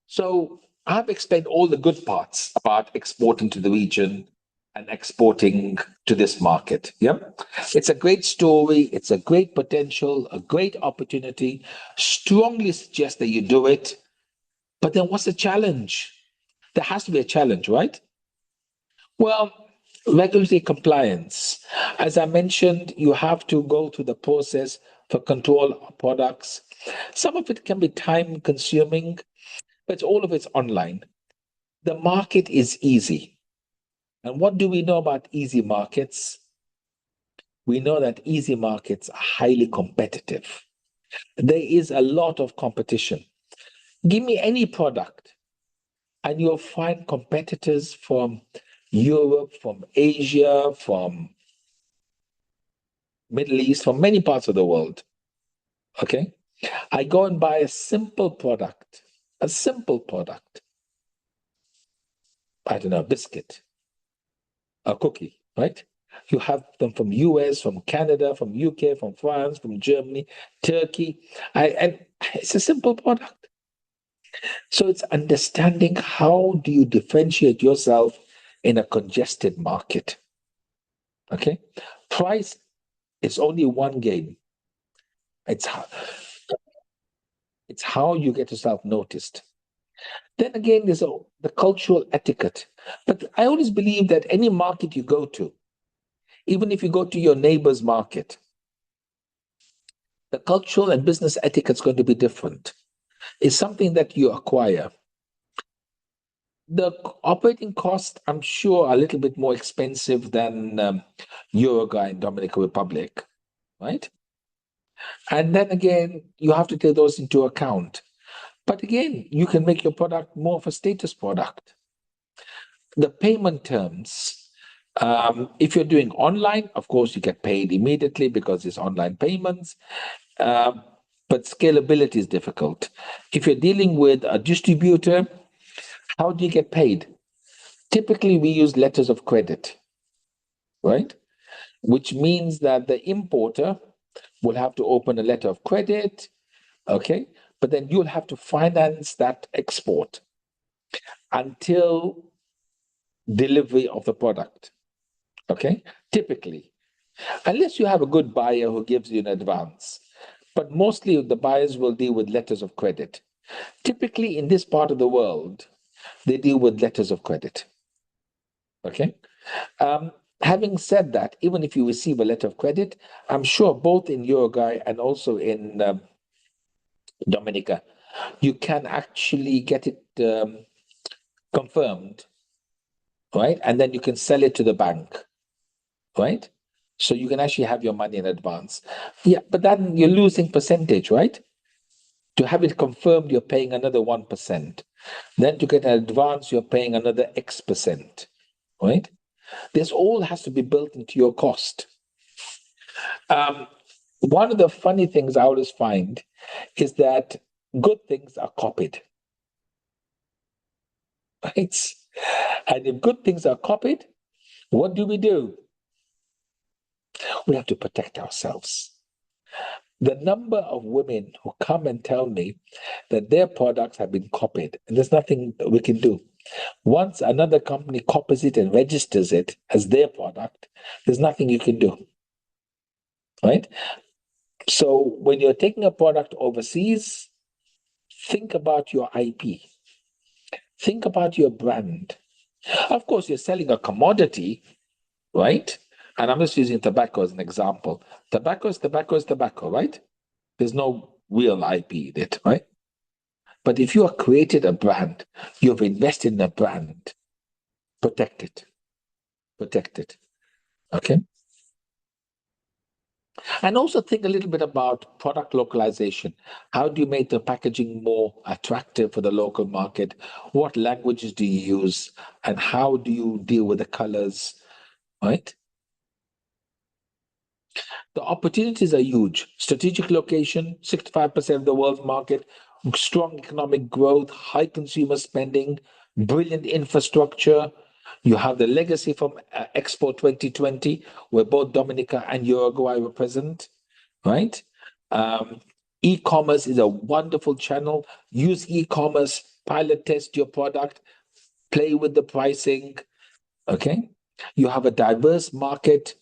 C: So I've explained all the good parts about exporting to the region and exporting to this market. Yeah, it's a great story. It's a great potential, a great opportunity. Strongly suggest that you do it. But then what's the challenge? There has to be a challenge, right? Well, regulatory compliance. As I mentioned, you have to go through the process for control of products. Some of it can be time consuming, but all of it's online. The market is easy. And what do we know about easy markets? We know that easy markets are highly competitive. There is a lot of competition. Give me any product, and you'll find competitors from Europe, from Asia, from Middle East, from many parts of the world. Okay? I go and buy a simple product, I don't know, a biscuit, a cookie, right? You have them from US, from Canada, from UK, from France, from Germany, Turkey. And it's a simple product. So it's understanding how do you differentiate yourself in a congested market. Okay? Price is only one game. It's how you get yourself noticed. Then again, there's the cultural etiquette. But I always believe that any market you go to, even if you go to your neighbor's market, the cultural and business etiquette is going to be different. It's something that you acquire. The operating costs, I'm sure, are a little bit more expensive than Uruguay and Dominican Republic, right? And then again, you have to take those into account. But again, you can make your product more of a status product. The payment terms, if you're doing online, of course, you get paid immediately because it's online payments, but scalability is difficult. If you're dealing with a distributor, how do you get paid? Typically, we use letters of credit, right? Which means that the importer will have to open a letter of credit, okay? But then you'll have to finance that export until delivery of the product, okay? Typically, unless you have a good buyer who gives you an advance. But mostly the buyers will deal with letters of credit. Typically, in this part of the world, they deal with letters of credit, okay? Having said that, even if you receive a letter of credit, I'm sure both in Uruguay and also in Dominica, you can actually get it confirmed, right? And then you can sell it to the bank, right? So you can actually have your money in advance. Yeah, but then you're losing percentage, right? To have it confirmed, you're paying another 1%. Then to get an advance, you're paying another X%, right? This all has to be built into your cost. One of the funny things I always find is that good things are copied, right? And if good things are copied, what do? We have to protect ourselves. The number of women who come and tell me that their products have been copied, and there's nothing we can do. Once another company copies it and registers it as their product, there's nothing you can do, right? So when you're taking a product overseas, think about your IP. Think about your brand. Of course, you're selling a commodity, right? And I'm just using tobacco as an example. Tobacco is tobacco, right? There's no real IP in it, right? But if you have created a brand, you've invested in a brand, protect it. Protect it. Okay? And also think a little bit about product localization. How do you make the packaging more attractive for the local market? What languages do you use? And how do you deal with the colors, right? The opportunities are huge. Strategic location, 65% of the world's market, strong economic growth, high consumer spending, brilliant infrastructure. You have the legacy from Expo 2020, where both Dominica and Uruguay were present, right? E-commerce is a wonderful channel. Use e-commerce, pilot test your product, play with the pricing, okay? You have a diverse market,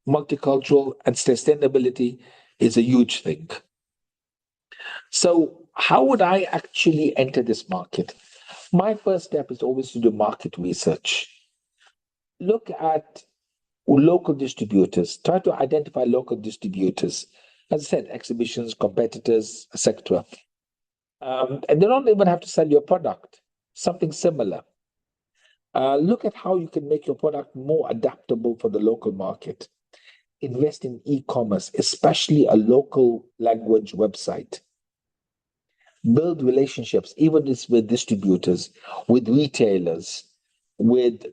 C: multicultural, and sustainability is a huge thing. So how would I actually enter this market? My first step is always to do market research. Look at local distributors, try to identify local distributors. As I said, exhibitions, competitors, etc. And they don't even have to sell your product, something similar. Look at how you can make your product more adaptable for the local market. Invest in e-commerce, especially a local language website. Build relationships, even with distributors, with retailers, with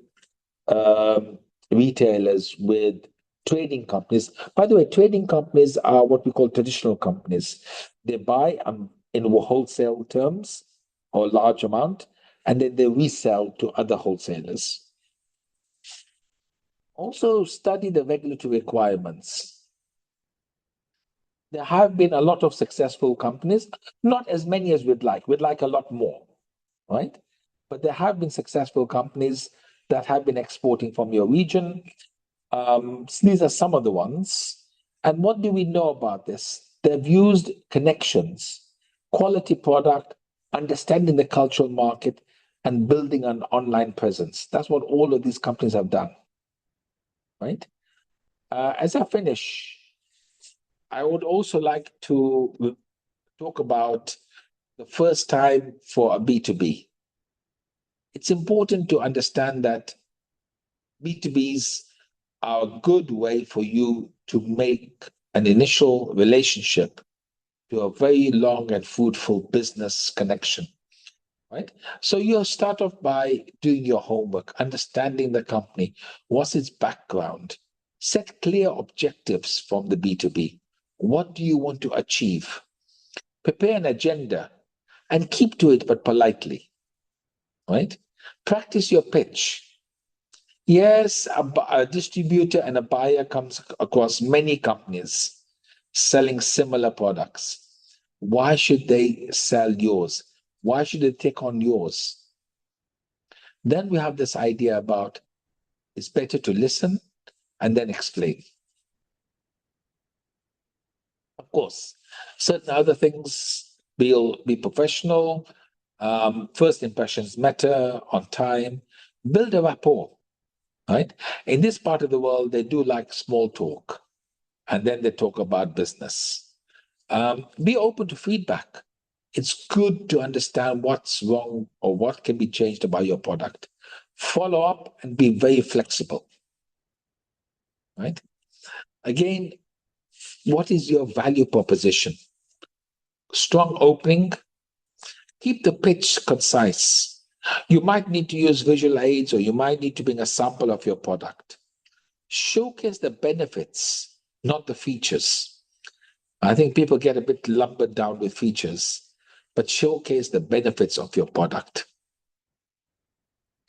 C: with trading companies. By the way, trading companies are what we call traditional companies. They buy in wholesale terms or large amount, and then they resell to other wholesalers. Also, study the regulatory requirements. There have been a lot of successful companies, not as many as we'd like. We'd like a lot more, right? But there have been successful companies that have been exporting from your region. So these are some of the ones. And what do we know about this? They've used connections, quality product, understanding the cultural market, and building an online presence. That's what all of these companies have done, right? As I finish, I would also like to talk about the first time for a B2B. It's important to understand that B2Bs are a good way for you to make an initial relationship to a very long and fruitful business connection, right? So you start off by doing your homework, understanding the company, what's its background, set clear objectives from the B2B. What do you want to achieve? Prepare an agenda and keep to it, but politely, right? Practice your pitch. Yes, a distributor and a buyer comes across many companies selling similar products. Why should they sell yours? Why should they take on yours? Then we have this idea about it's better to listen and then explain. Of course, certain other things, be professional, first impressions matter, on time, build a rapport. Right? In this part of the world, they do like small talk, and then they talk about business. Be open to feedback. It's good to understand what's wrong or what can be changed about your product. Follow up and be very flexible. Right? Again, what is your value proposition? Strong opening. Keep the pitch concise. You might need to use visual aids, or you might need to bring a sample of your product. Showcase the benefits, not the features. I think people get a bit lumbered down with features, but showcase the benefits of your product,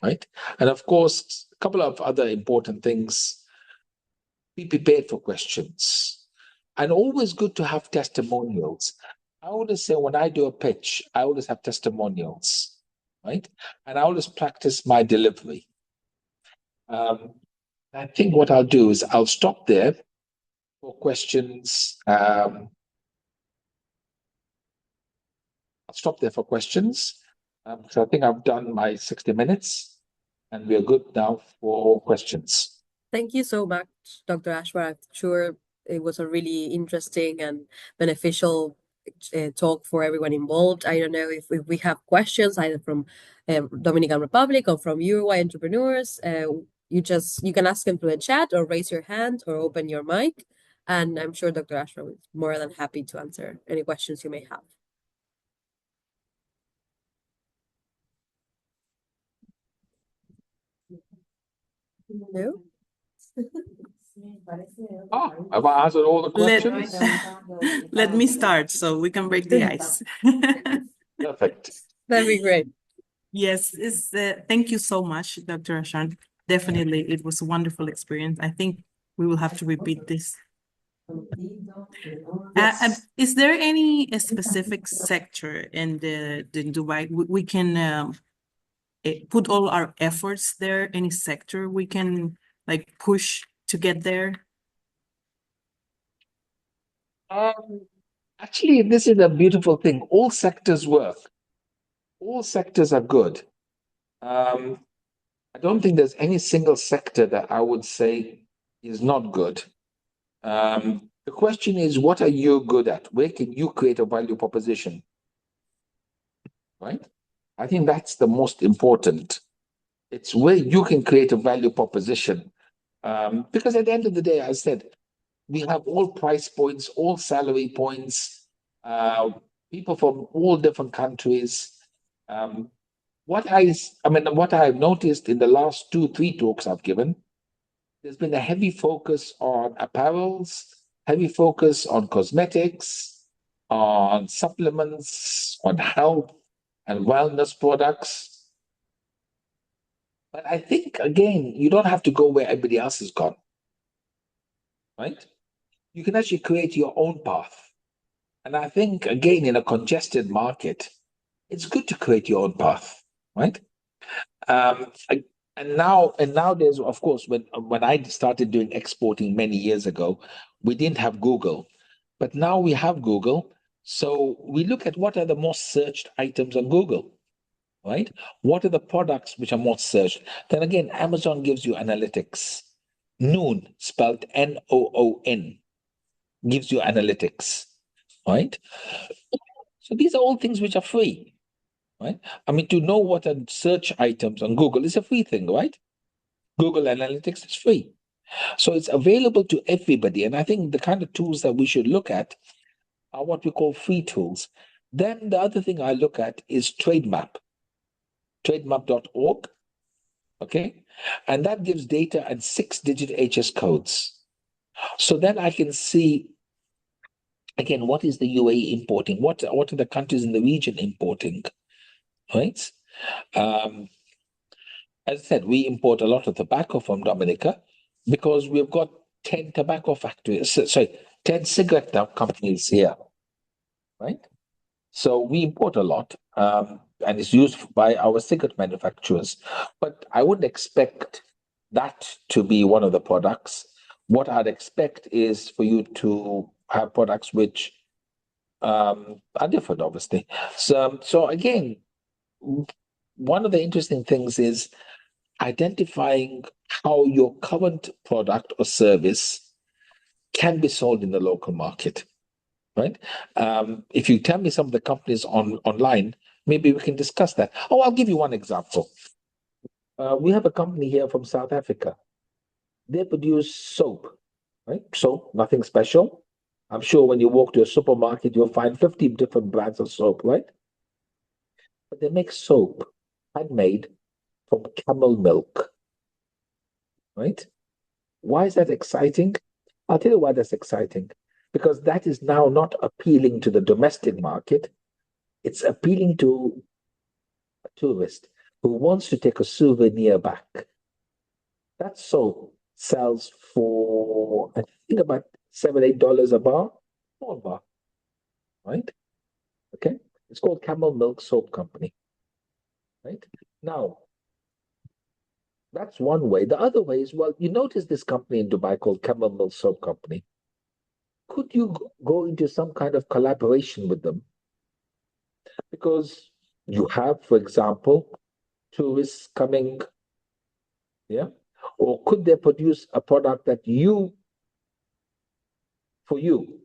C: right? And of course, a couple of other important things. Be prepared for questions. And always good to have testimonials. I always say when I do a pitch, I always have testimonials, right? And I always practice my delivery. I think what I'll do is I'll stop there for questions. I'll stop there for questions. So I think I've done my 60 minutes and we're good now for questions.
B: Thank you so much, Dr. Ashwar. I'm sure it was a really interesting and beneficial talk for everyone involved. I don't know if we have questions either from Dominican Republic or from Uruguay entrepreneurs. You can ask them through the chat or raise your hand or open your mic. And I'm sure Dr. Ashwar is more than happy to answer any questions you may have. No?
C: Have I answered all the questions?
A: Let me start so we can break the ice.
C: Perfect.
B: That'd be great.
A: Yes, thank you so much, Dr. Ashan. Definitely, it was a wonderful experience. I think we will have to repeat this.
C: Yes.
A: Is there any specific sector in the Dubai we can put all our efforts there? Any sector we can like push to get there?
C: Actually, this is a beautiful thing. All sectors work. All sectors are good. I don't think there's any single sector that I would say is not good. The question is, what are you good at? Where can you create a value proposition? Right? I think that's the most important. It's where you can create a value proposition. Because at the end of the day, as I said, we have all price points, all salary points, people from all different countries. What I've noticed in the last 2-3 talks I've given, there's been a heavy focus on apparels, heavy focus on cosmetics, on supplements, on health and wellness products. But I think, again, you don't have to go where everybody else has gone, right? You can actually create your own path. And I think, again, in a congested market, it's good to create your own path, right? And now there's, of course, when I started doing exporting many years ago, we didn't have Google, but now we have Google. So we look at what are the most searched items on Google, right? What are the products which are most searched? Then again, Amazon gives you analytics. Noon, spelled Noon, gives you analytics, right? So these are all things which are free, right? I mean, to know what are search items on Google is a free thing, right? Google Analytics is free. So it's available to everybody. And I think the kind of tools that we should look at are what we call free tools. Then the other thing I look at is TradeMap, trademap.org. Okay. And that gives data and 6-digit HS codes. So then I can see, again, what is the UAE importing? What are the countries in the region importing? Right? As I said, we import a lot of tobacco from Dominica because we've got 10 tobacco factories, 10 cigarette companies here, right? So we import a lot, and it's used by our cigarette manufacturers. But I wouldn't expect that to be one of the products. What I'd expect is for you to have products which are different, obviously. So again, one of the interesting things is identifying how your current product or service can be sold in the local market, right? If you tell me some of the companies online, maybe we can discuss that. Oh, I'll give you one example. We have a company here from South Africa. They produce soap, right? Soap, nothing special. I'm sure when you walk to a supermarket, you'll find 50 different brands of soap, right? But they make soap handmade from camel milk, right? Why is that exciting? I'll tell you why that's exciting. Because that is now not appealing to the domestic market. It's appealing to a tourist who wants to take a souvenir back. That soap sells for, I think, about $7-8 a bar, small bar, right? Okay. It's called Camel Milk Soap Company, right? Now, that's one way. The other way is, well, you notice this company in Dubai called Camel Milk Soap Company. Could you go into some kind of collaboration with them? Because you have, for example, tourists coming, yeah? Or could they produce a product that for you,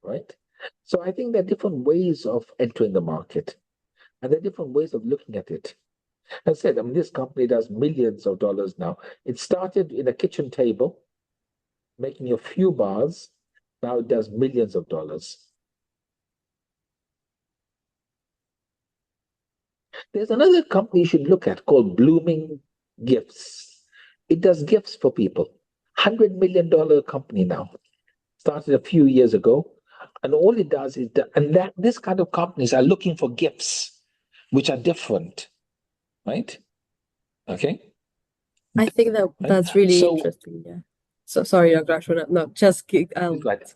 C: right? So I think there are different ways of entering the market, and there are different ways of looking at it. As I said, I mean, this company does millions of dollars now. It started in a kitchen table, making a few bars. Now it does millions of dollars. There's another company you should look at called Blooming Gifts. It does gifts for people. $100 million company now. Started a few years ago. And all it does is this kind of companies are looking for gifts which are different, right? Okay.
B: I think that's really interesting. Yeah. So sorry, Dr. Ashwin. No, just keep.
C: Right.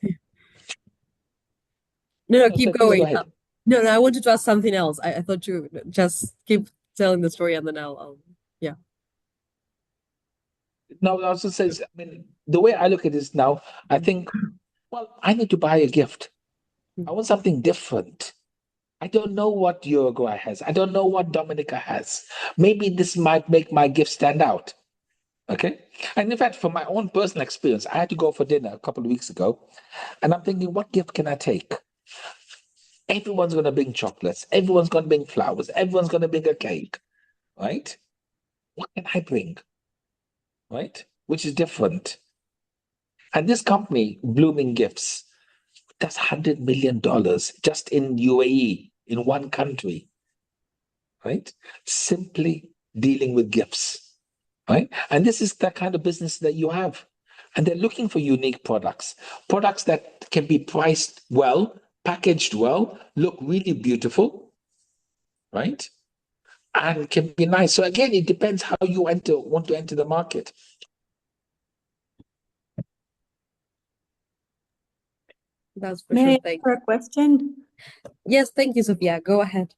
B: No, keep
C: So
B: going.
C: go ahead.
B: No, I wanted to ask something else. I thought you just keep telling the story, and then I'll yeah.
C: No, I also says, I mean, the way I look at this now, I think, well, I need to buy a gift. I want something different. I don't know what Uruguay has. I don't know what Dominica has. Maybe this might make my gift stand out. Okay. And in fact, from my own personal experience, I had to go for dinner a couple of weeks ago, and I'm thinking, what gift can I take? Everyone's going to bring chocolates. Everyone's going to bring flowers. Everyone's going to bring a cake, right? What can I bring? Right? Which is different. And this company, Blooming Gifts, does $100 million just in UAE, in one country, right? Simply dealing with gifts, right? And this is the kind of business that you have. And they're looking for unique products, products that can be priced well, packaged well, look really beautiful, right? And can be nice. So again, it depends how you want to enter the market.
B: That's for
D: May
B: sure.
D: I
B: Thank
D: ask a question?
B: Yes, thank you, Sophia. Go ahead.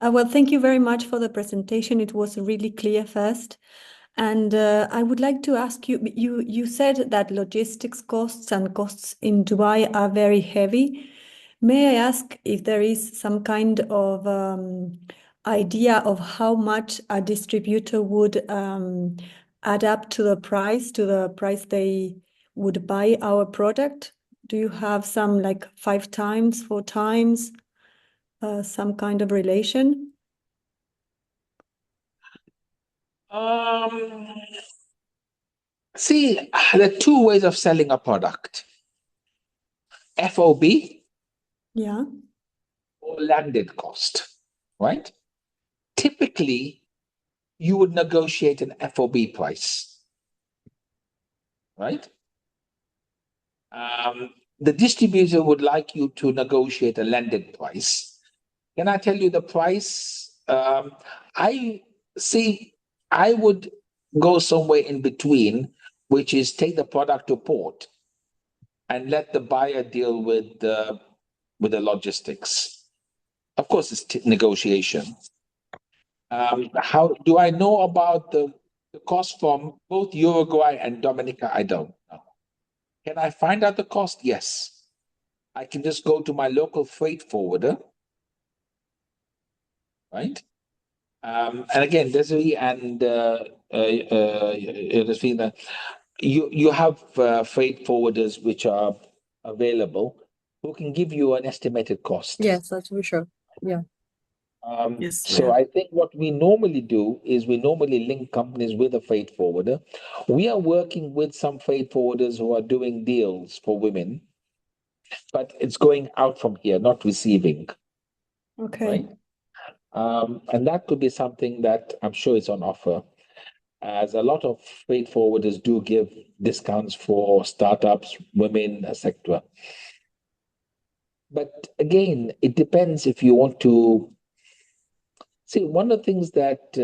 D: Well, thank you very much for the presentation. It was really clear first. And I would like to ask you, you said that logistics costs and costs in Dubai are very heavy. May I ask if there is some kind of idea of how much a distributor would add up to the price they would buy our product? Do you have some like 5 times, 4 times, some kind of relation?
C: See, there are two ways of selling a product: FOB
D: Yeah.
C: or landed cost, right? Typically, you would negotiate an FOB price, right? The distributor would like you to negotiate a landed price. Can I tell you the price? I see, I would go somewhere in between, which is take the product to port and let the buyer deal with the logistics. Of course, it's negotiation. How do I know about the cost from both Uruguay and Dominica? I don't know. Can I find out the cost? Yes. I can just go to my local freight forwarder, right? And again, Desiree and Rafina, you have freight forwarders which are available who can give you an estimated cost.
B: Yes, that's for sure. Yeah.
A: Yes,
C: So I think what we normally do is we normally link companies with a freight forwarder. We are working with some freight forwarders who are doing deals for women, but it's going out from here, not receiving,
D: Okay.
C: right? And that could be something that I'm sure is on offer, as a lot of freight forwarders do give discounts for startups, women, etc. But again, it depends if you want to see. One of the things that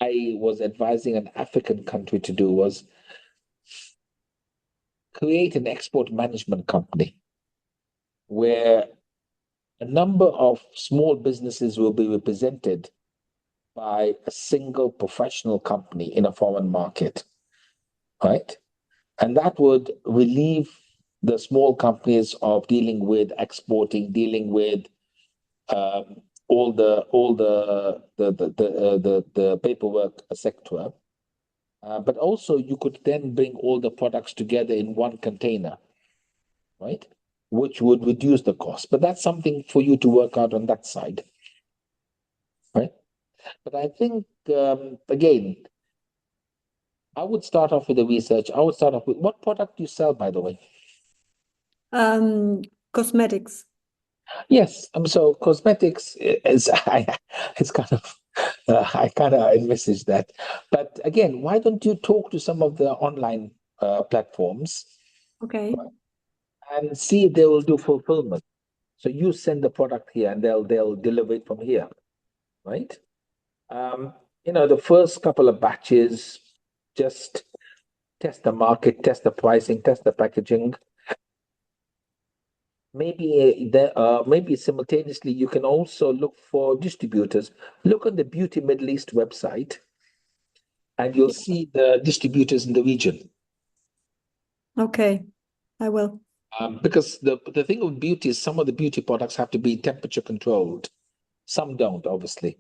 C: I was advising an African country to do was create an export management company where a number of small businesses will be represented by a single professional company in a foreign market, right? And that would relieve the small companies of dealing with exporting, dealing with all the paperwork, etc. But also, you could then bring all the products together in one container, right? Which would reduce the cost. But that's something for you to work out on that side, right? But I think, again, I would start off with the research. I would start off with what product do you sell, by the way?
D: Cosmetics.
C: Yes, so cosmetics is it's kind of I kind of envisage that. But again, why don't you talk to some of the online platforms
D: Okay.
C: and see if they will do fulfillment? So you send the product here, and they'll deliver it from here, right? The first couple of batches, just test the market, test the pricing, test the packaging. maybe simultaneously you can also look for distributors. Look on the Beauty Middle East website, and you'll see the distributors in the region.
D: Okay, I will.
C: Because the thing with beauty is some of the beauty products have to be temperature controlled. Some don't, obviously.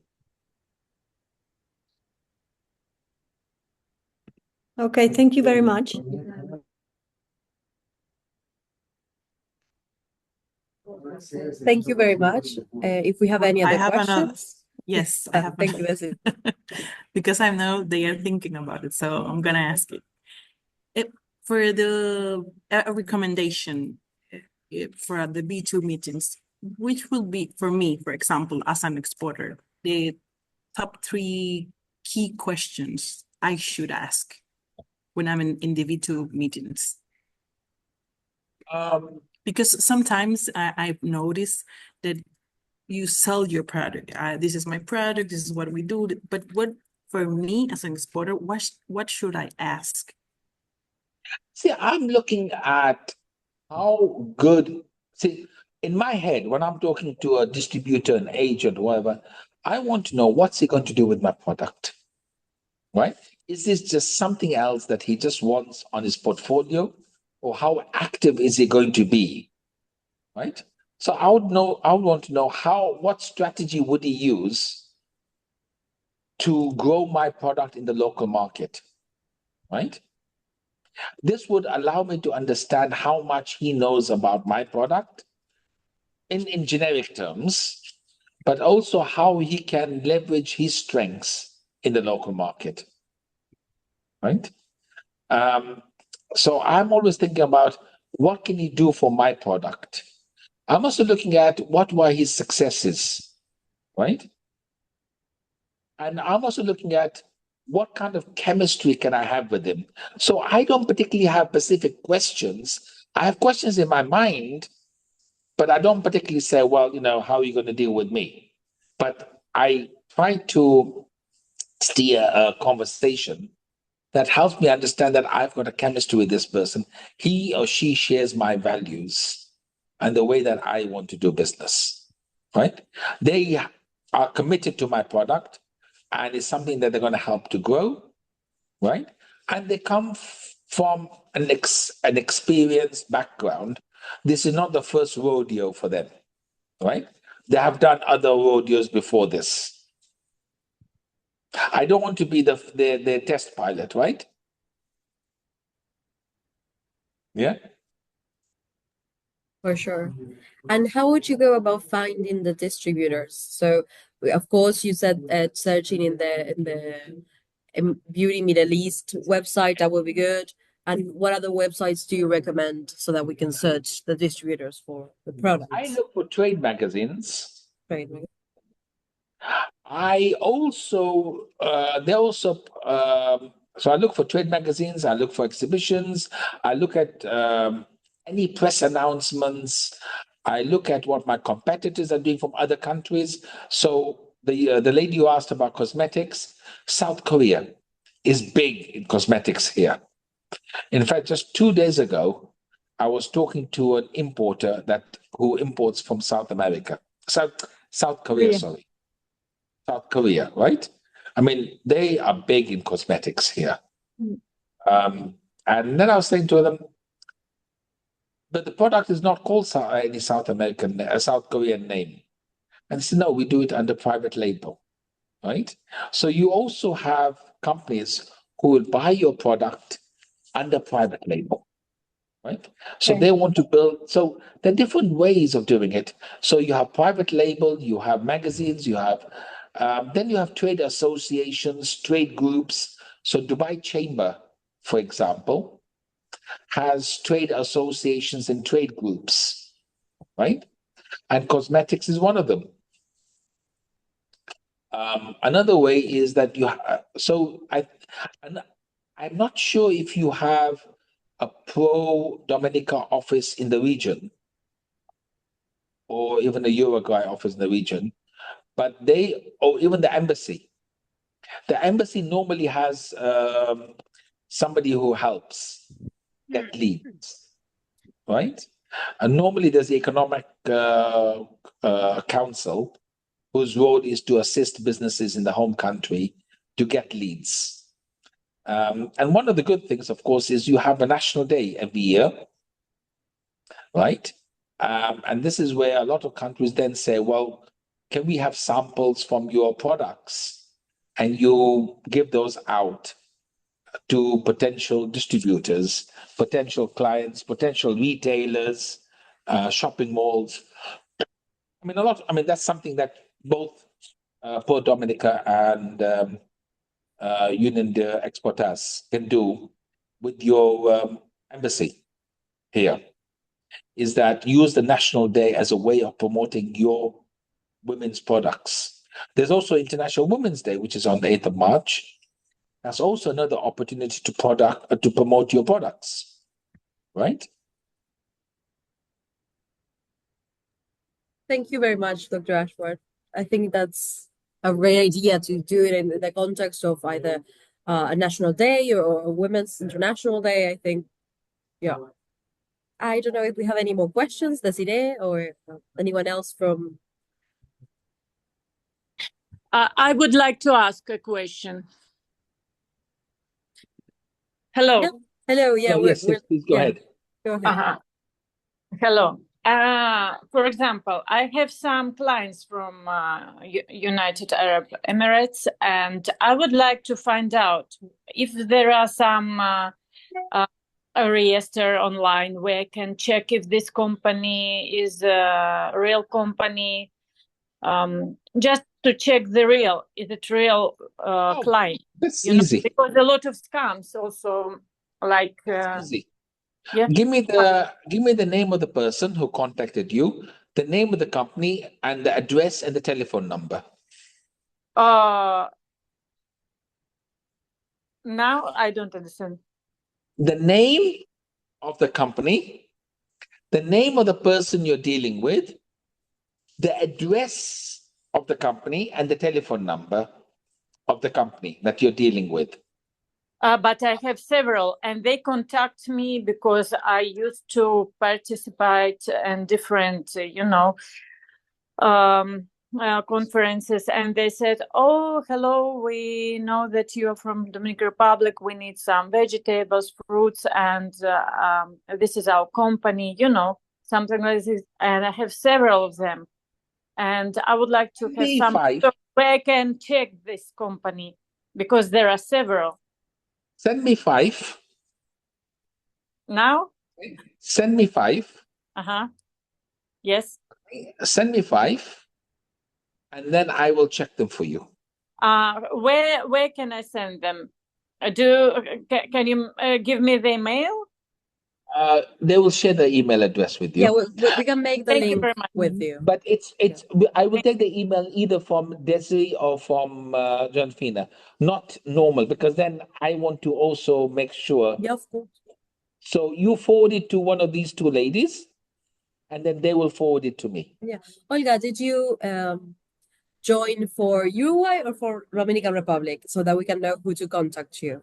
D: Okay, thank you very much.
B: Thank you very much. If we have any
A: I
B: other
A: have another.
B: questions.
A: Yes, I have
B: Thank you,
A: another.
B: Leslie.
A: Because I know they are thinking about it, so I'm gonna ask it. For the a recommendation for the B2 meetings, which will be for me, for example, as an exporter, the top 3 key questions I should ask when I'm in the B2 meetings? Because sometimes I've noticed that you sell your product. This is my product. This is what we do. But what for me as an exporter, what should I ask?
C: See, I'm looking at how good. See, in my head, when I'm talking to a distributor, an agent, whatever, I want to know what's he going to do with my product, right? Is this just something else that he just wants on his portfolio, or how active is he going to be, right? So I would want to know what strategy would he use to grow my product in the local market, right? This would allow me to understand how much he knows about my product in generic terms, but also how he can leverage his strengths in the local market, right? So I'm always thinking about what can he do for my product. I'm also looking at what were his successes, right? And I'm also looking at what kind of chemistry can I have with him. So I don't particularly have specific questions. I have questions in my mind, but I don't particularly say, well, how are you going to deal with me? But I try to steer a conversation that helps me understand that I've got a chemistry with this person. He or she shares my values and the way that I want to do business, right? They are committed to my product and it's something that they're going to help to grow, right? And they come from an experienced background. This is not the first rodeo for them, right? They have done other rodeos before this. I don't want to be the test pilot, right? Yeah.
B: For sure. And how would you go about finding the distributors? So, of course, you said searching in the Beauty Middle East website, that would be good. And what other websites do you recommend so that we can search the distributors for the products?
C: I look for trade magazines.
B: Right.
C: I also, so I look for trade magazines, I look for exhibitions, I look at any press announcements, I look at what my competitors are doing from other countries. So the lady you asked about cosmetics, South Korea is big in cosmetics here. In fact, just 2 days ago, I was talking to an importer who imports from South America, South Korea,
D: Yeah.
C: sorry. South Korea, right? I mean, they are big in cosmetics here. And then I was saying to them, but the product is not called any South Korean name. And they said, no, we do it under private label, right? So you also have companies who will buy your product under private label, right? So
D: Okay.
C: they want to build, so there are different ways of doing it. So you have private label, you have magazines, then you have trade associations, trade groups. So Dubai Chamber, for example, has trade associations and trade groups, right? And cosmetics is one of them. Another way is that I'm not sure if you have a pro Dominica office in the region or even a Uruguay office in the region, or even the embassy. The embassy normally has somebody who helps get leads, right? And normally there's the economic council whose role is to assist businesses in the home country to get leads. And one of the good things, of course, is you have a national day every year, right? And this is where a lot of countries then say, well, can we have samples from your products? And you give those out to potential distributors, potential clients, potential retailers, shopping malls. I mean, that's something that both Port Dominica and Union de Exporters can do with your embassy here, is that use the National Day as a way of promoting your women's products. There's also International Women's Day, which is on the 8th of March. That's also another opportunity to promote your products, right?
B: Thank you very much, Dr. Ashworth. I think that's a great idea to do it in the context of either a national day or a Women's International Day. I think, yeah. I don't know if we have any more questions, Desiree, or anyone else from.
E: I would like to ask a question. Hello.
B: Yeah. Hello. Yeah.
C: Oh, yes, please go ahead.
B: Go ahead.
E: Hello. For example, I have some clients from United Arab Emirates, and I would like to find out if there are some a register online where I can check if this company is a real company, just to check is it real client?
C: That's easy.
E: Because a lot of scams also, like
C: Easy.
E: yeah.
C: Give me the name of the person who contacted you, the name of the company, and the address and the telephone number.
E: Now I don't understand.
C: The name of the company, the name of the person you're dealing with, the address of the company, and the telephone number of the company that you're dealing with.
E: But I have several, and they contact me because I used to participate in different, conferences, and they said, "Oh, hello, we know that you are from Dominican Republic. We need some vegetables, fruits, and this is our company, something like this." And I have several of them, and I would like to have some where I can check this company because there are several.
C: Send me 5.
E: Now?
C: Send me 5.
E: Yes.
C: Send me 5, and then I will check them for you.
E: Where can I send them? Can you give me the email?
C: They will share the email address with you.
B: Yeah, we can make the link with you.
C: But I will take the email either from Desiree or from Johnfina, not normal, because then I want to also make sure.
B: Yeah, of course.
C: So you forward it to one of these two ladies, and then they will forward it to me.
B: Yeah. Olga, did you join for Uruguay or for Dominican Republic so that we can know who to contact you?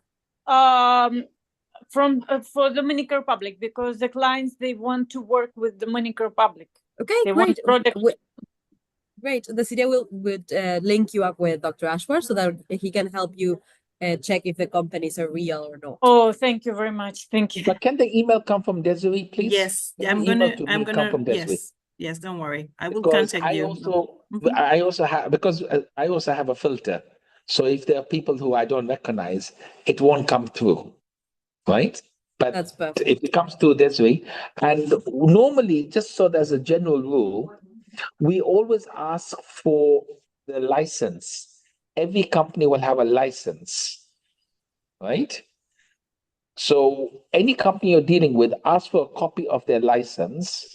E: For Dominican Republic, because the clients, they want to work with Dominican Republic.
B: Okay,
E: they
B: great.
E: Want
B: Great. The city would link you up with Dr. Ashworth so that he can help you check if the companies are real or not.
E: Oh, thank you very much. Thank you.
C: But can the email come from Desiree, please?
A: Yes,
C: I'm gonna come from Desiree.
A: Yes, don't worry. I will
C: Because
A: contact you.
C: I also have a filter. So if there are people who I don't recognize, it won't come through, right? But
B: that's perfect.
C: If it comes through Desiree, and normally, just so there's a general rule, we always ask for the license. Every company will have a license, right? So any company you're dealing with, ask for a copy of their license.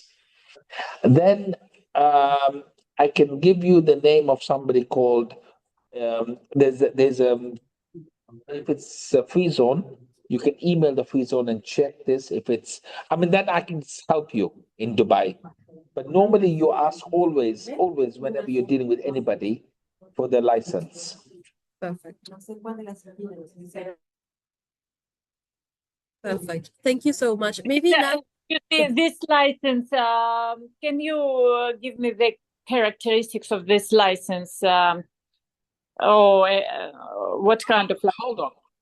C: Then I can give you the name of somebody called, if it's a free zone, you can email the free zone and check this. Then I can help you in Dubai. But normally you ask always, whenever you're dealing with anybody, for their license.
B: Perfect. Perfect. Thank you so much. Maybe now
E: You see, this license, can you give me the characteristics of this license? What kind of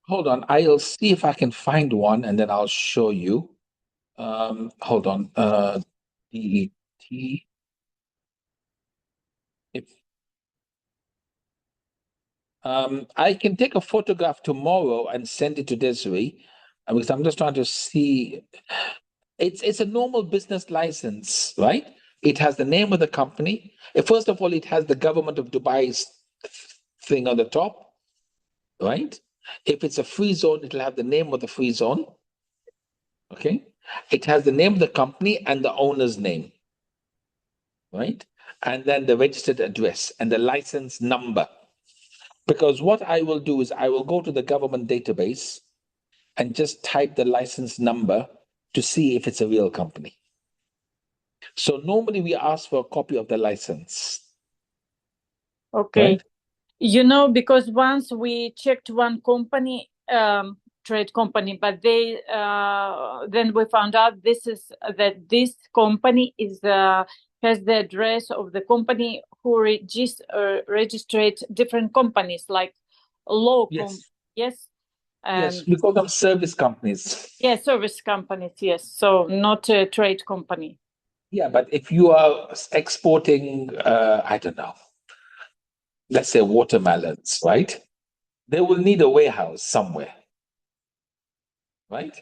C: Hold on. I'll see if I can find one and then I'll show you. Hold on. DET. If I can take a photograph tomorrow and send it to Desiree, because I'm just trying to see. It's a normal business license, right? It has the name of the company. First of all, it has the government of Dubai's thing on the top, right? If it's a free zone, it'll have the name of the free zone. Okay. It has the name of the company and the owner's name, right? And then the registered address and the license number. Because what I will do is I will go to the government database and just type the license number to see if it's a real company. So normally we ask for a copy of the license.
E: Okay.
C: Right?
E: You know, because once we checked one company, trade company, but they then we found out that this company is has the address of the company who registered different companies, like
C: Yes.
E: Yes.
C: Yes, we call them service companies.
E: Yeah, service companies, yes. So not a trade company.
C: Yeah, but if you are exporting, I don't know, let's say watermelons, right? They will need a warehouse somewhere, right?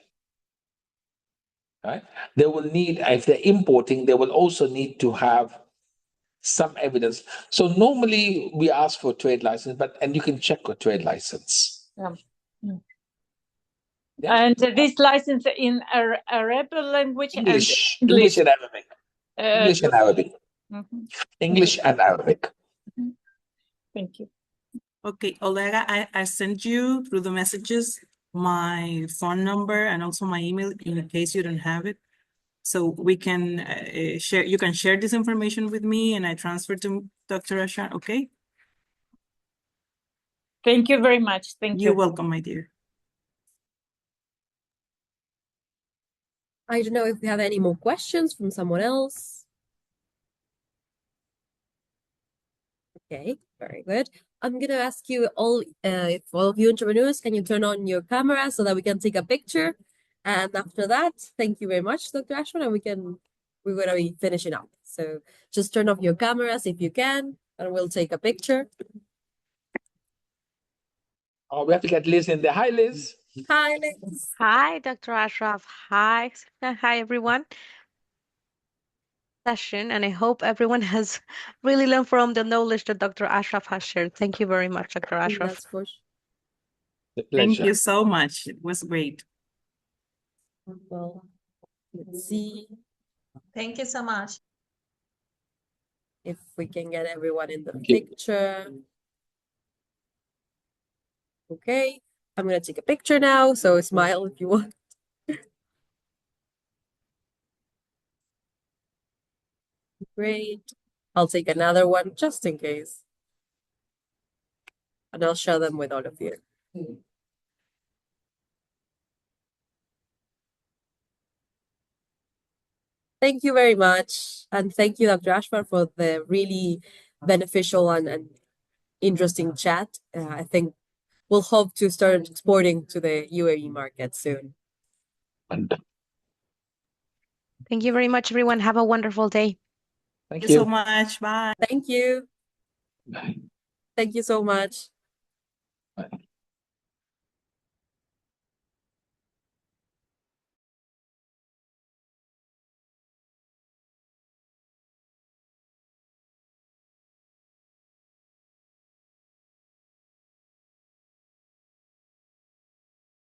C: Right? They will need, if they're importing, they will also need to have some evidence. So normally we ask for a trade license, and you can check a trade license.
E: Yeah.
C: Yeah.
E: And this license in Arabic language
C: English,
E: and
C: English and Arabic.
E: Uh,
C: English and Arabic.
E: Mhm.
C: English and Arabic.
E: Thank you.
A: Okay, Olega, I sent you through the messages my phone number and also my email in case you don't have it. So we can share, you can share this information with me and I transfer to Dr. Ashan, okay?
E: Thank you very much. Thank
A: You're
E: you.
A: welcome, my dear.
B: I don't know if we have any more questions from someone else. Okay, very good. I'm gonna ask you all, if all of you entrepreneurs, can you turn on your camera so that we can take a picture? And after that, thank you very much, Dr. Ashwin, and we're gonna be finishing up. So just turn off your cameras if you can, and we'll take a picture.
C: Oh, we have to get Liz in there. Hi, Liz.
B: Hi, Liz.
F: Hi, Dr. Ashraf. Hi. Hi, everyone. Session, and I hope everyone has really learned from the knowledge that Dr. Ashraf has shared. Thank you very much, Dr. Ashraf.
B: That's for sure.
C: The
A: Thank
C: pleasure.
A: you so much. It was great.
B: Well, let's see
G: Thank you so much.
B: if we can get everyone in the
C: Thank you.
B: picture. Okay, I'm gonna take a picture now, so smile if you want. Great. I'll take another one just in case. And I'll share them with all of you. Thank you very much. And thank you, Dr. Ashfar, for the really beneficial and interesting chat. I think we'll hope to start exporting to the UAE market soon.
F: Thank you very much, everyone. Have a wonderful day.
C: Thank
A: Thank you so
C: you.
A: much. Bye.
B: Thank you.
C: Bye.
B: Thank you so much.
C: Bye.